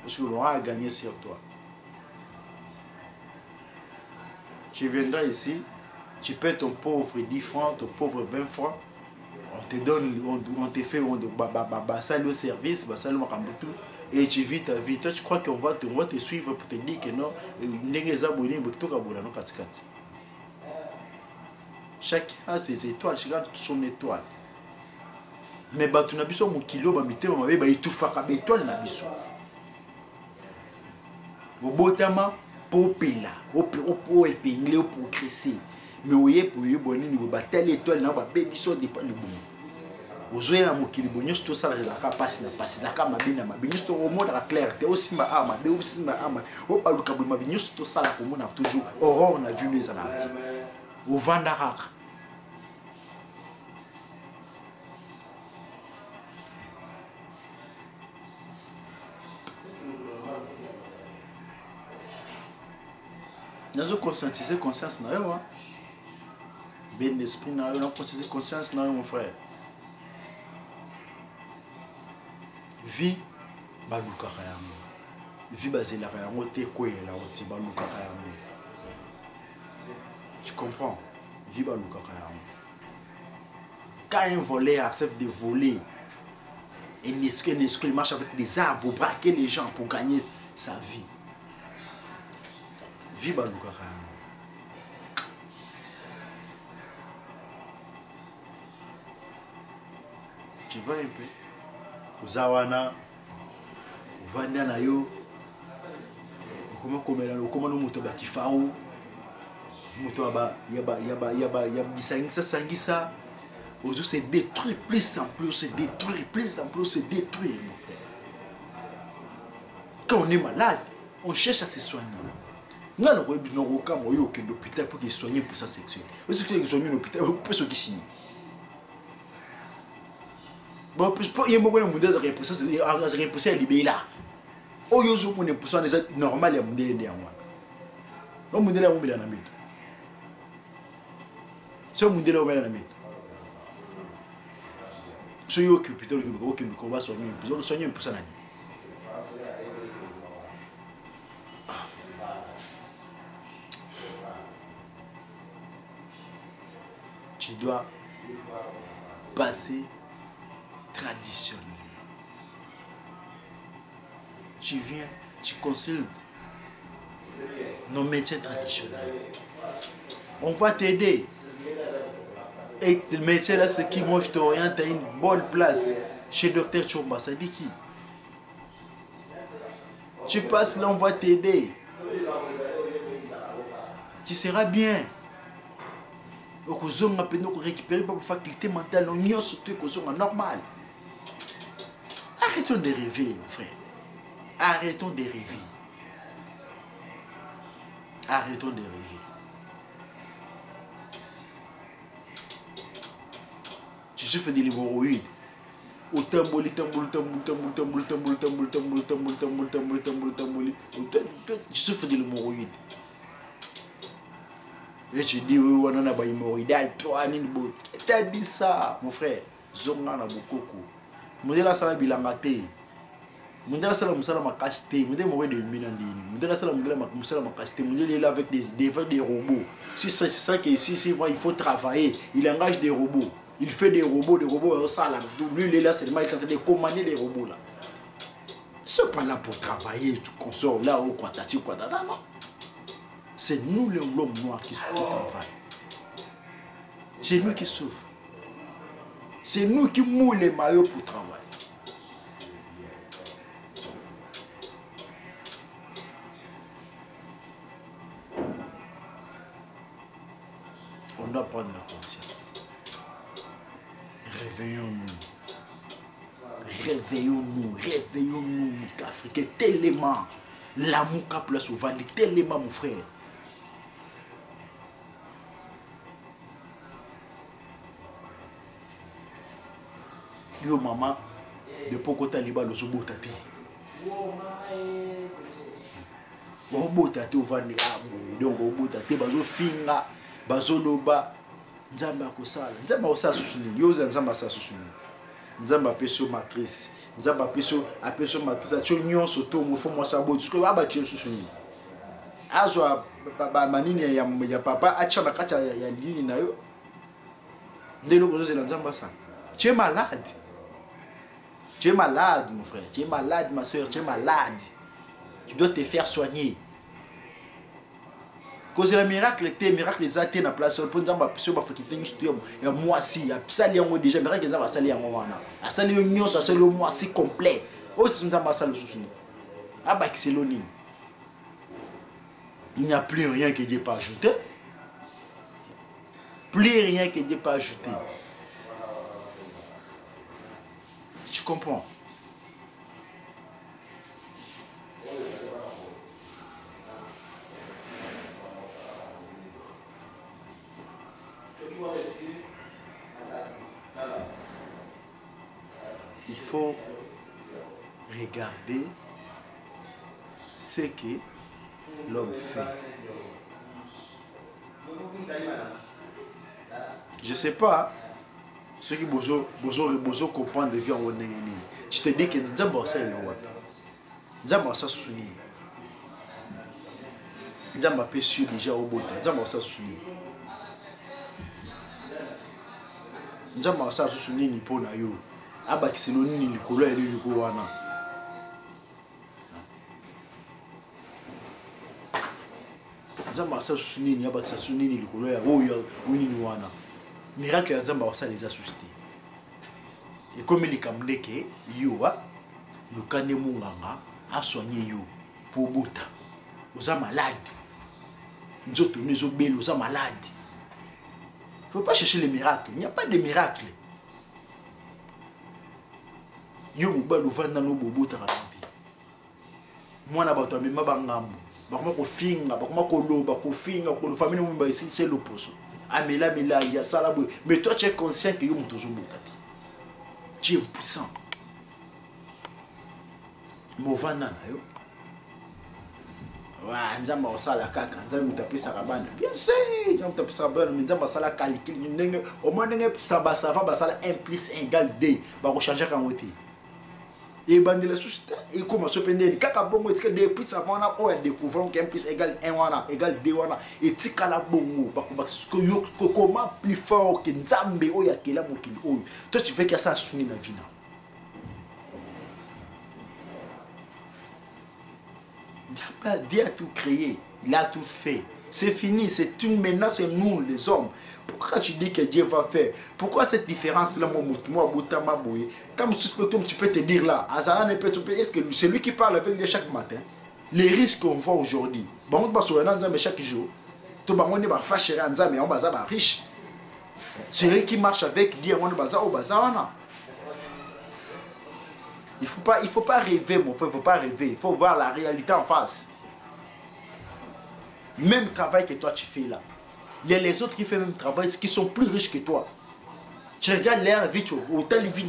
Parce que l'on a gagné sur toi. Tu viendras ici, tu paies ton pauvre 10 francs, ton pauvre 20 francs. On te donne, on te fait le service, et tu vis ta vie. Toi, tu crois qu'on va te suivre pour te dire que non, chacun a ses étoiles, chacun a son étoile. Mais tu n'as pas besoin de kilo, il tout fait comme étoile. Au botama, pour pila, pour épingler, pour crescer. Mais oui, pour y bonner, il va battre l'étoile, n'a pas bébiso de pas le bon. Vous avez un mokili bonus, tout ça, la capace, la passe, la cama, bina, ma binus, au monde à clarté, aussi ma âme, aussi ma âme, au palukabu, ma binus, tout ça, la commune a toujours, aurore, on a vu les anartis. Au Vandarak. Nous avons conscientisé conscience, non? Ben l'esprit, nous avons conscientisé conscience, non, mon frère. Vie, baluka kayango. Vie basée la kayango, te kwe la oti baluka kayango. Tu comprends? Vie baluka kayango. Quand un voleur accepte de voler, il marche avec des armes pour braquer les gens, pour gagner sa vie. Vie baluka kayango. Tu vois un peu? Uzawana, uvanda na yo, ukoma no muto batifao, muto yaba bisangisa sangisa, ozo se détruit plus en plus, se détruit plus en plus, se détruit mon frère. Quand on est malade, on cherche à se soigner. Non, non, aucun moyen aucun hôpital pour qu'il soigne pour sa sexuelle. Est-ce que tu soignes un hôpital pour ce qui signe? Bon, il y a un moment où on a rien poussé à libérer là. Oh, yo, on est poussé normal, il y a un modèle de moi. On modèle à un modèle à la c'est un modèle à la si vous occupez de l'hôpital, on va soigner un poussé à la tu dois passer traditionnel. Tu viens, tu consultes nos métiers traditionnels. On va t'aider. Et ce métier-là, c'est qui moi je t'oriente à une bonne place chez Dr Chomba. Ça dit qui? Tu passes là, on va t'aider. Tu seras bien. Donc, on va récupérer la faculté mentale, on y a surtout normal. Arrêtons de rêver, frère. Arrêtons de rêver. Arrêtons de rêver. Tu souffres de l'hémorroïde. Tu souffres de l'hémorroïde. Et tu dis, oui, on a un hémorroïde. Toi, qui t'a dit ça, mon frère? Zonga na bokoko. Modela sala bilangate. Modela sala musala makaste. Modela mourir de minandini. Modela sala musala makaste. Modela est là avec des robots. Si c'est ça qui est ici, il faut travailler. Il engage des robots. Il fait des robots, ça là. Lui, il est là, seulement il est en train de commander les robots là. C'est pas là pour travailler, qu'on sort là ou quoi, non. C'est nous l'homme noir qui travaille. C'est nous qui souffrent. C'est nous qui moulons les maillots pour travailler. On doit prendre la conscience. Réveillons-nous. Réveillons-nous, réveillons-nous, Africains, tellement. L'amour qu'a place au Vendée, tellement, mon frère. Yo maman, de pourquoi tu as le sobotate. Au botate au Vendée, donc au botate, bazo finga, bazo loba, nzamba kosala, nzamba osala susuni, yoza nzamba sa susuni. Nzamba peso matrice, nzamba peso matrice, atio nyonso to mo fo mo sabo, parce que aba tio susuni. Azwa ba manini ya papa acha na kati ya lini na yo. Ndelo kozo la nzamba sa. Tu es malade. Tu es malade, mon frère. Tu es malade, ma soeur. Tu es malade. Tu dois te faire soigner. Cause le miracle était miracle les athées na place pour nzamba peso ba fakite ngisto ya mwasi ya psali yango déjà miracle nzamba sali yango wana. Asali yo nyonso asali yo mwasi complet. O si nzamba sali susuni. Aba kiseloni. Il n'y a plus rien que Dieu peut ajouter. Plus rien que Dieu peut ajouter. Tu comprends? Il faut regarder ce que l'homme fait. Je ne sais pas ceux qui besoin comprendre de vie en Wonengeni. Je te dis que Nzamba ça est le Wata. Nzamba ça souni. Nzamba peut sur déjà au bota. Nzamba ça souni. Nzamba ça souni ni pour na yo. Aba kiseloni ni likolo ele likolo wana. Nzamba ça souni ni aba kiseloni ni likolo ya oyo ni wana. Miracle Nzamba ça les a suscités. Et comme il est que yoa le kane munganga a soigné yo pour bota. Vous êtes malade. Nous sommes belles, vous êtes malade. Il ne faut pas chercher les miracles. Il n'y a pas de miracle. Yo mubalo vanda no bobota rabi. Mwana bato amema bangambo. Bakoma ko finga, bakoma ko loba, ko finga, ko famille mumba ici c'est l'opposé. Amela il y a ça là. Mais toi tu es conscient que yo mutozo botati. Tu es puissant. Movana na yo. Wa nzamba osala kaka, nzamba mutapisa kabana. Bien sûr, nzamba mutapisa kabana, nzamba sala calcul ndenge au moins ndenge saba basala 1 + 1 = 2. Ba ko changer kan wote. Et bandi la société et comment se pendre kaka bongo et que depuis avant na ko découvrir que 1 + 1 = 1 wana = 2 wana et tikala bongo ba ko ba ce que yo comment plus fort que nzambe o ya kela mokili o. Toi tu veux que ça souni na vie na. Dieu a tout créé, il a tout fait. C'est fini, c'est une menace, c'est nous les hommes. Pourquoi tu dis que Dieu va faire? Pourquoi cette différence-là, moi, Boutama Boye? Comme tu peux te dire là, est-ce que c'est lui qui parle avec lui chaque matin? Les risques qu'on voit aujourd'hui. Bon, on va se mais chaque jour. Tout le monde va fâcher, mais on va riche. C'est eux qui marchent avec Dieu, on va au bazar. Il faut pas rêver, mon frère, il ne faut pas rêver. Il faut voir la réalité en face. Même travail que toi tu fais là. Il y a les autres qui font le même travail, qui sont plus riches que toi. Tu regardes l'air vite autant de vie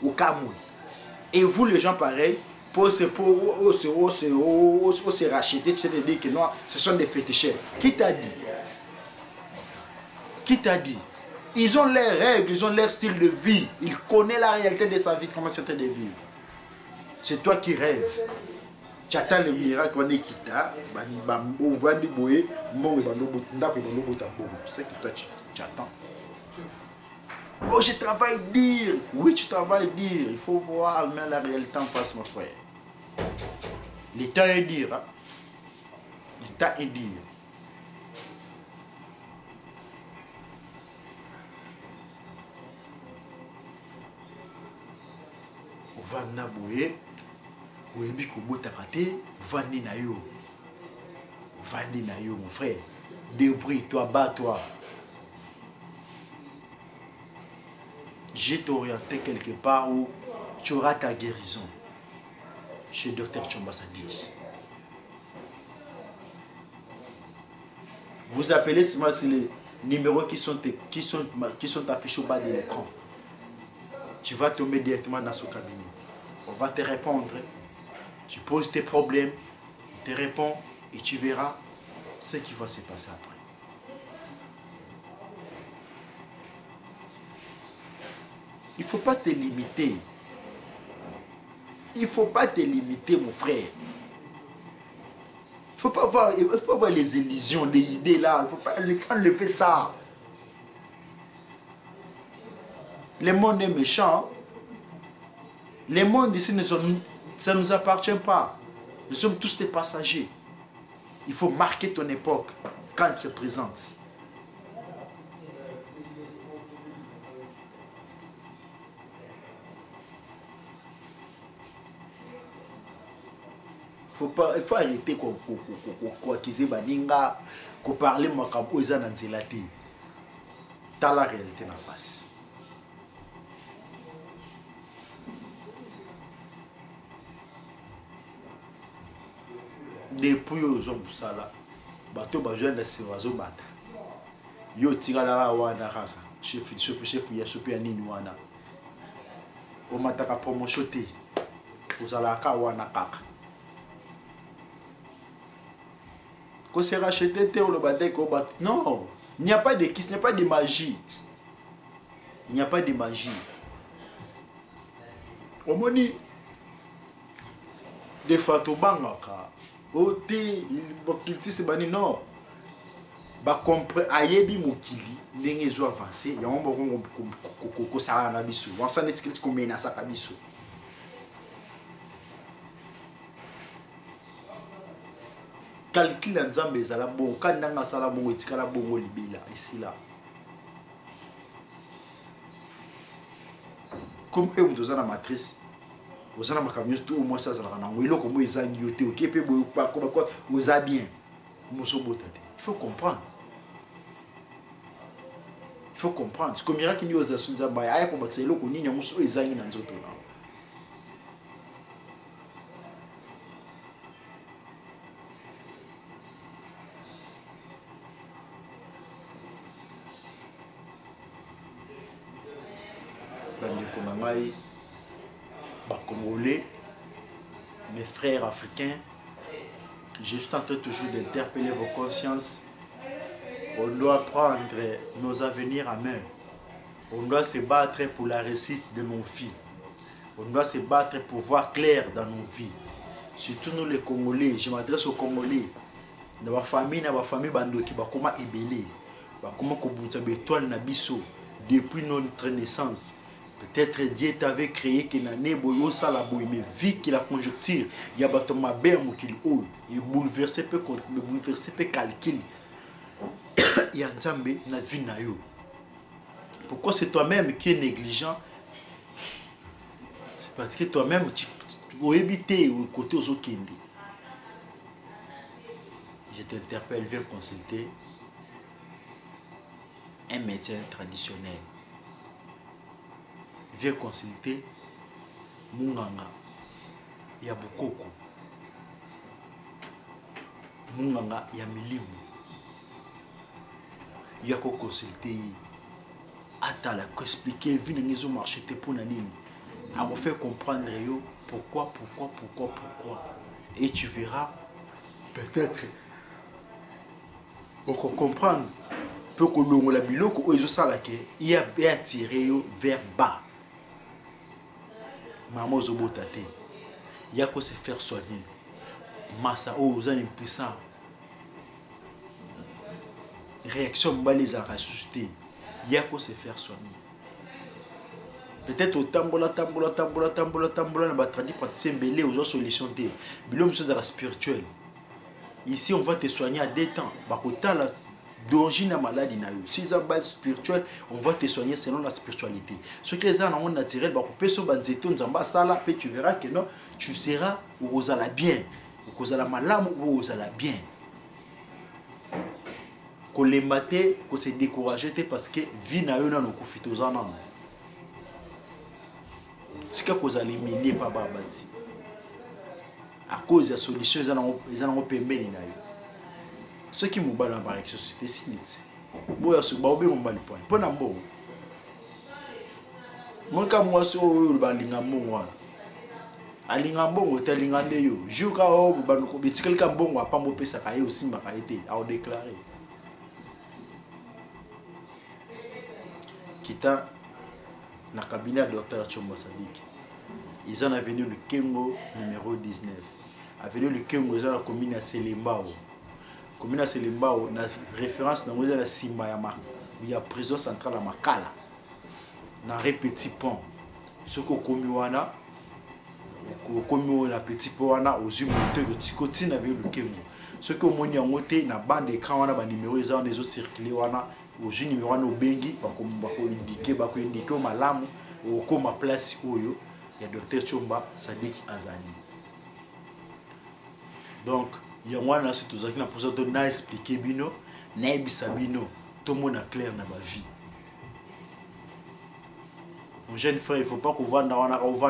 au Cameroun. Et vous les gens pareils, pour se racheter, tu sais de dire que non, ce sont des féticheurs. Qui t'a dit? Qui t'a dit? Ils ont leurs règles, ils ont leur style de vie. Ils connaissent la réalité de sa vie, comment c'est de vivre. C'est toi qui rêves. Tu attends le miracle, on est quitta, on va dire boyer, c'est que toi tu attends. Oh, je travaille dire. Oui, tu travailles dire. Il faut voir mais la réalité en face, mon frère. L'état est dire. Hein? L'état est dire. On va nabouer. Oyebi kobota kate, vandi na yo. Vandi na yo, mon frère. Débrouille-toi, bats-toi. Je t'ai orienté quelque part où tu auras ta guérison. Chez Dr Tchomba Sadiki. Vous appelez seulement les numéros qui sont affichés au bas de l'écran. Tu vas tomber directement dans ce cabinet. On va te répondre. Tu poses tes problèmes, on te répond et tu verras ce qui va se passer après. Il ne faut pas te limiter. Il ne faut pas te limiter, mon frère. Il ne faut pas avoir les illusions, les idées là. Il ne faut pas enlever ça. Le monde est méchant. Le monde ici, ça ne nous appartient pas. Nous sommes tous des passagers. Il faut marquer ton époque quand elle se présente. Il faut arrêter quoi qu'ils aient baninga, qu'on parle makambo eza na nzela te. T'as la réalité en face. Depuis aux hommes pour ça là, bateau besoin de se vazo bata. Yo tigala wana kaka, chef ya sopi ya nini wana. O mataka promotion te. Ozala ka wana kaka. Qu'on se rachète le bataille qu'on bat. Non, il n'y a pas de kiss, il n'y a pas de magie. Il n'y a pas de magie. Au moni, des fatos bangaka. Ote, il se bani non. Ba compre ayebi mokili, ndenge zo avancer. Ya on ba ko sala na biso. On s'en est comme menace ka biso. Calcul en Zambie ezala bon quand nanga sala bongo etikala bongo libela ici là comme on doit na matrice ozana makamyo tout au moins ça zala na ngwelo comme ezangi yote okepe boyo pa comme quoi oza bien moso botate il faut comprendre ce que miracle ni oza sunza ba aya ko bakisa eloko nini moso ezangi na nzoto na Congolais, mes frères africains, je suis en train toujours d'interpeller vos consciences. On doit prendre nos avenirs à main. On doit se battre pour la réussite de nos vies. On doit se battre pour voir clair dans nos vies. Surtout nous les Congolais, je m'adresse aux Congolais. Dans ma famille, bandoki bakoma ebele. Bakoma kobunza bétoile na biso depuis notre naissance. Peut-être Dieu t'avait créé que l'année boyo ça la boy mais vu que la conjoncture il y a bateau ma belle mokili oh il bouleverser peut calcul il y a nzambe na vie na yo. Pourquoi c'est toi-même qui est négligent? C'est parce que toi-même tu éviter au côté aux okende. Je t'interpelle, viens consulter un médecin traditionnel. Viens consulter Munganga ya Bukoko, Munganga ya Milimu. Il y a qu'à consulter atala expliquer vie n'engezo marché te pour nanini à vous faire comprendre yo pourquoi et tu verras peut-être on comprendre pour que l'on la biloko ou ça là que il y a bien tiré vers bas maman zobotate il y a quoi se faire soigner massa aux impuissants réaction balise à ressusciter il y a quoi se faire soigner peut-être au tambola na ba traduit praticien belé aux solutions té bilom chose de la spirituelle ici on va te soigner à deux temps bakota la d'origine maladie na yo si ça base spirituelle on va te soigner selon la spiritualité ce qui est ça dans naturel ba couper so banzeto nzamba sala pe tu verras que non tu seras aux ala bien aux ala malamu ou aux ala bien ko lembate ko se décourager parce que vie na yo na no kufitoza na sika ko za limilier pa babasi à cause de la solution ils en ont pembeni na yo ceux qui m'ont balan par société sinite boya so baobe mo bali point pona mbo mon ka moi so o balinga mbongo alinga mbongo telinga ndeyo juka o banu ko bitikel ka mbongo apambo pesa ka ye osimba ka été a déclarer kita na cabinet de docteur Chomba Sadik ils en avenue le Kengo numéro 19 avenue le Kengo za la commune à Selembao commune à Selembao na référence na moza la Simba ya prison centrale à Makala na Petit Pont soko komi wana petit pont wana aux moteur de tikoti na le Kengo ce que moni ngote na bande écran wana ba numéro ils ont des autres circuler wana au numéro wana obengi bako indiquer malamu au ma place oyo ya docteur Chomba Sadik Azali donc il y a wana c'est tout ça qui na pour ça de na expliquer bino na ebisa bino tout monde a clair na ba vie mon jeune frère il faut pas qu'on vende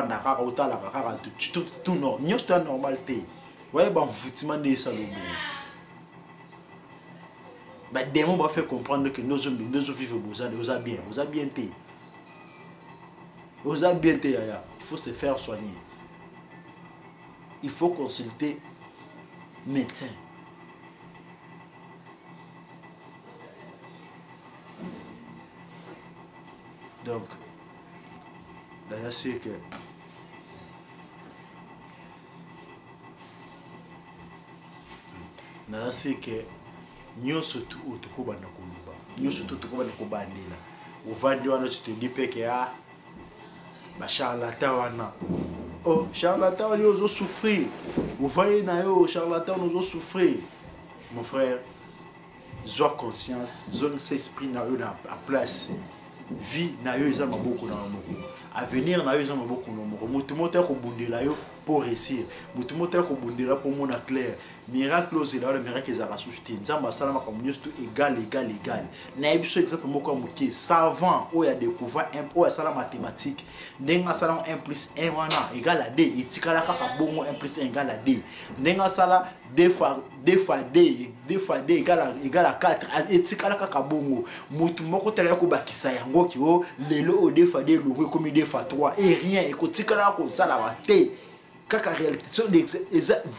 kaka otala kaka tout non nyo c'est normalité ouais ba foutima de ça le bon bah démon va faire comprendre que nos hommes vivent vous a bien té yaya il faut se faire soigner il faut consulter médecin donc d'ailleurs c'est que nyonso tu otokobanda koluba nyonso tu otokobanda kobandela ovandi wana tu te dis peke ba charlatan wana oh charlatan wana ozo souffrir ovandi na yo charlatan ozo souffrir mon frère zwa conscience zone s'esprit na yo na place vie na yo eza maboko na moko avenir na yo eza maboko na moko moto moto ko bundela yo pour réussir moto moto ko bundela pour mona clair miracle aux là le miracle eza ressuscité nzamba salama comme nyusto égal na ebiso exemple moko moké savant o ya découvert un o ya sala mathématique ndenga sala 1 + 1 wana égal à 2 etikala kaka bongo 1 + 1 égal à 2 ndenga sala 2 fois 2 égal à 4 etikala kaka bongo moto moko tala ko bakisa yango ki o lelo o 2 fois 2 longo comme 2 fois 3 et rien et ko tikala ko sala wa te kaka réalité c'est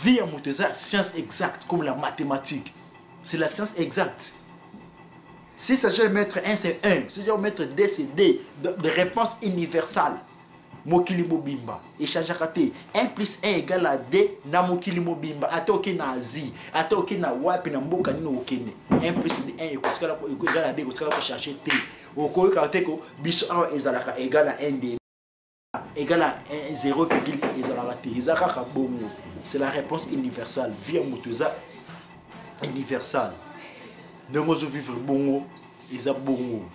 vie à moto science exacte comme la mathématique c'est la science exacte. Si ça veut mettre 1 c'est 1, si je veux mettre 2 c'est 2, de réponse universelle. Mokili mobimba échange kate 1 + 1 égale à 2 na mokili mobimba atoke na Asie atoke na wapi na mboka nino okene 1 + 1 égale à 2 ko chercher t oko kate ko biso awa ezalaka égale à 1 égale à 0, ezalaka bongo c'est la réponse universelle via motoza universelle nemozo vivre bongo eza bongo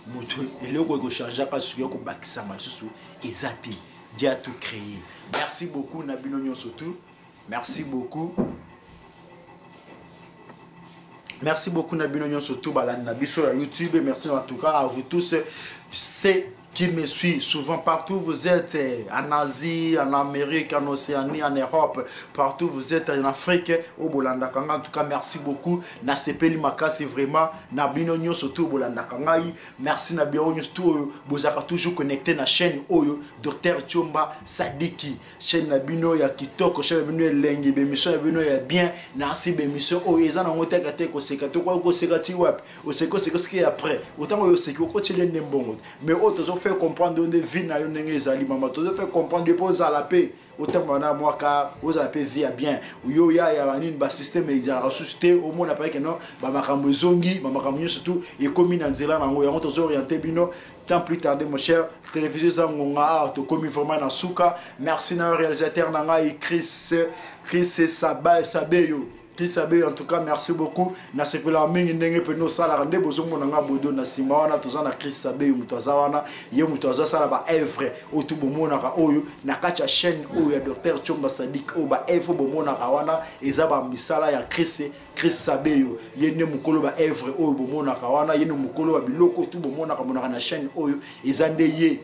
moto eloko ko changer pas sur ko bakisa mal susu ezati Dieu a tout créé. Merci beaucoup Nabino nyonso tout. Merci beaucoup Nabino nyonso tout balani na biso ya YouTube. Merci en tout cas à vous tous. C'est qui me suit souvent partout vous êtes, en Asie, en Amérique, en Océanie, en Europe, partout vous êtes, en Afrique, au Bolanda Kanga. En tout cas, merci beaucoup. Na sepeli makasi vraiment, na bino nyo surtout Bolanda Kanga. Merci na bino nyo surtout, vous avez toujours connecté na chaîne Oyo, Dr Chomba Sadiki, chaîne na bino ya kitoko, chaîne na bino ya lengi, bémission na bino ya bien, na si bémission Oyo, ezana ngote kate ko sekate ko sekati wap, o seko ce qui est après, autant Oyo seko ko tile nembongo, mais autres ont fait comprendre de vie na yo ndenge ezali mama, to fait comprendre pose à la paix. Autant mana moi car vous avez paix vie bien yo ya une ba système ya ressuscité au monde après que non ba makambo zongi ba makambo surtout et comme na nzela na ngo ya to orienté bino tant plus tardé mon cher télévision za ngonga to comme vraiment na suka. Merci na réalisateur na ngai Chris Sabeyo. En tout cas, merci beaucoup. Na sepela mingi ndenge pe no sala rande bozo mona nga bodo na sima wana toza na Chris Sabeyo mutaza wana ye mutaza sala ba evre otu bomona ka oyo na kacha chaîne oyo ya Dr Chomba Sadik o ba evre bomona ka wana eza ba misala ya Chris Sabeyo ye ne mukolo ba evre oyo bomona ka wana ye ne mukolo ba biloko tu bomona ka mona na chaîne oyo eza nde ye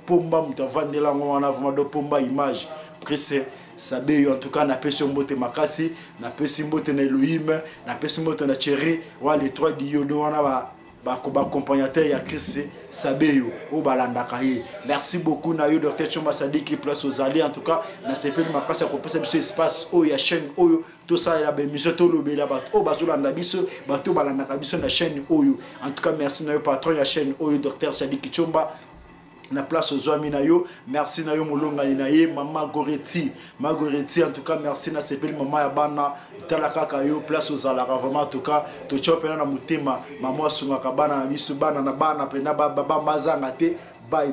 pomba mutavandela ngwana vraiment do pomba image Chris Sabeyo. En tout cas, na pesi mbote makasi, na pesi mbote na Elohim, na pesi mbote na Chéri, wa les trois diodo wana ba accompagnateur ya Chris Sabeyo au balanda kaye. Merci beaucoup na yo Dr Chomba Sadik qui place aux alliés. En tout cas, na sepeli makasi ko pesa biso espace o ya chaîne oyo to ça la bémission to lobela bat o bazolanda biso bato balanda ka biso na chaîne oyo. En tout cas, merci na yo patron ya chaîne oyo Dr Sadik Chomba na place aux amis na yo. Merci na yo molonga na ye mama Goretti en tout cas merci na sepeli mama ya bana itala kaka yo place aux alara vraiment. En tout cas to chopena na mutema mama sunga ka bana na biso bana na bana pena ba mazanga te. Bye.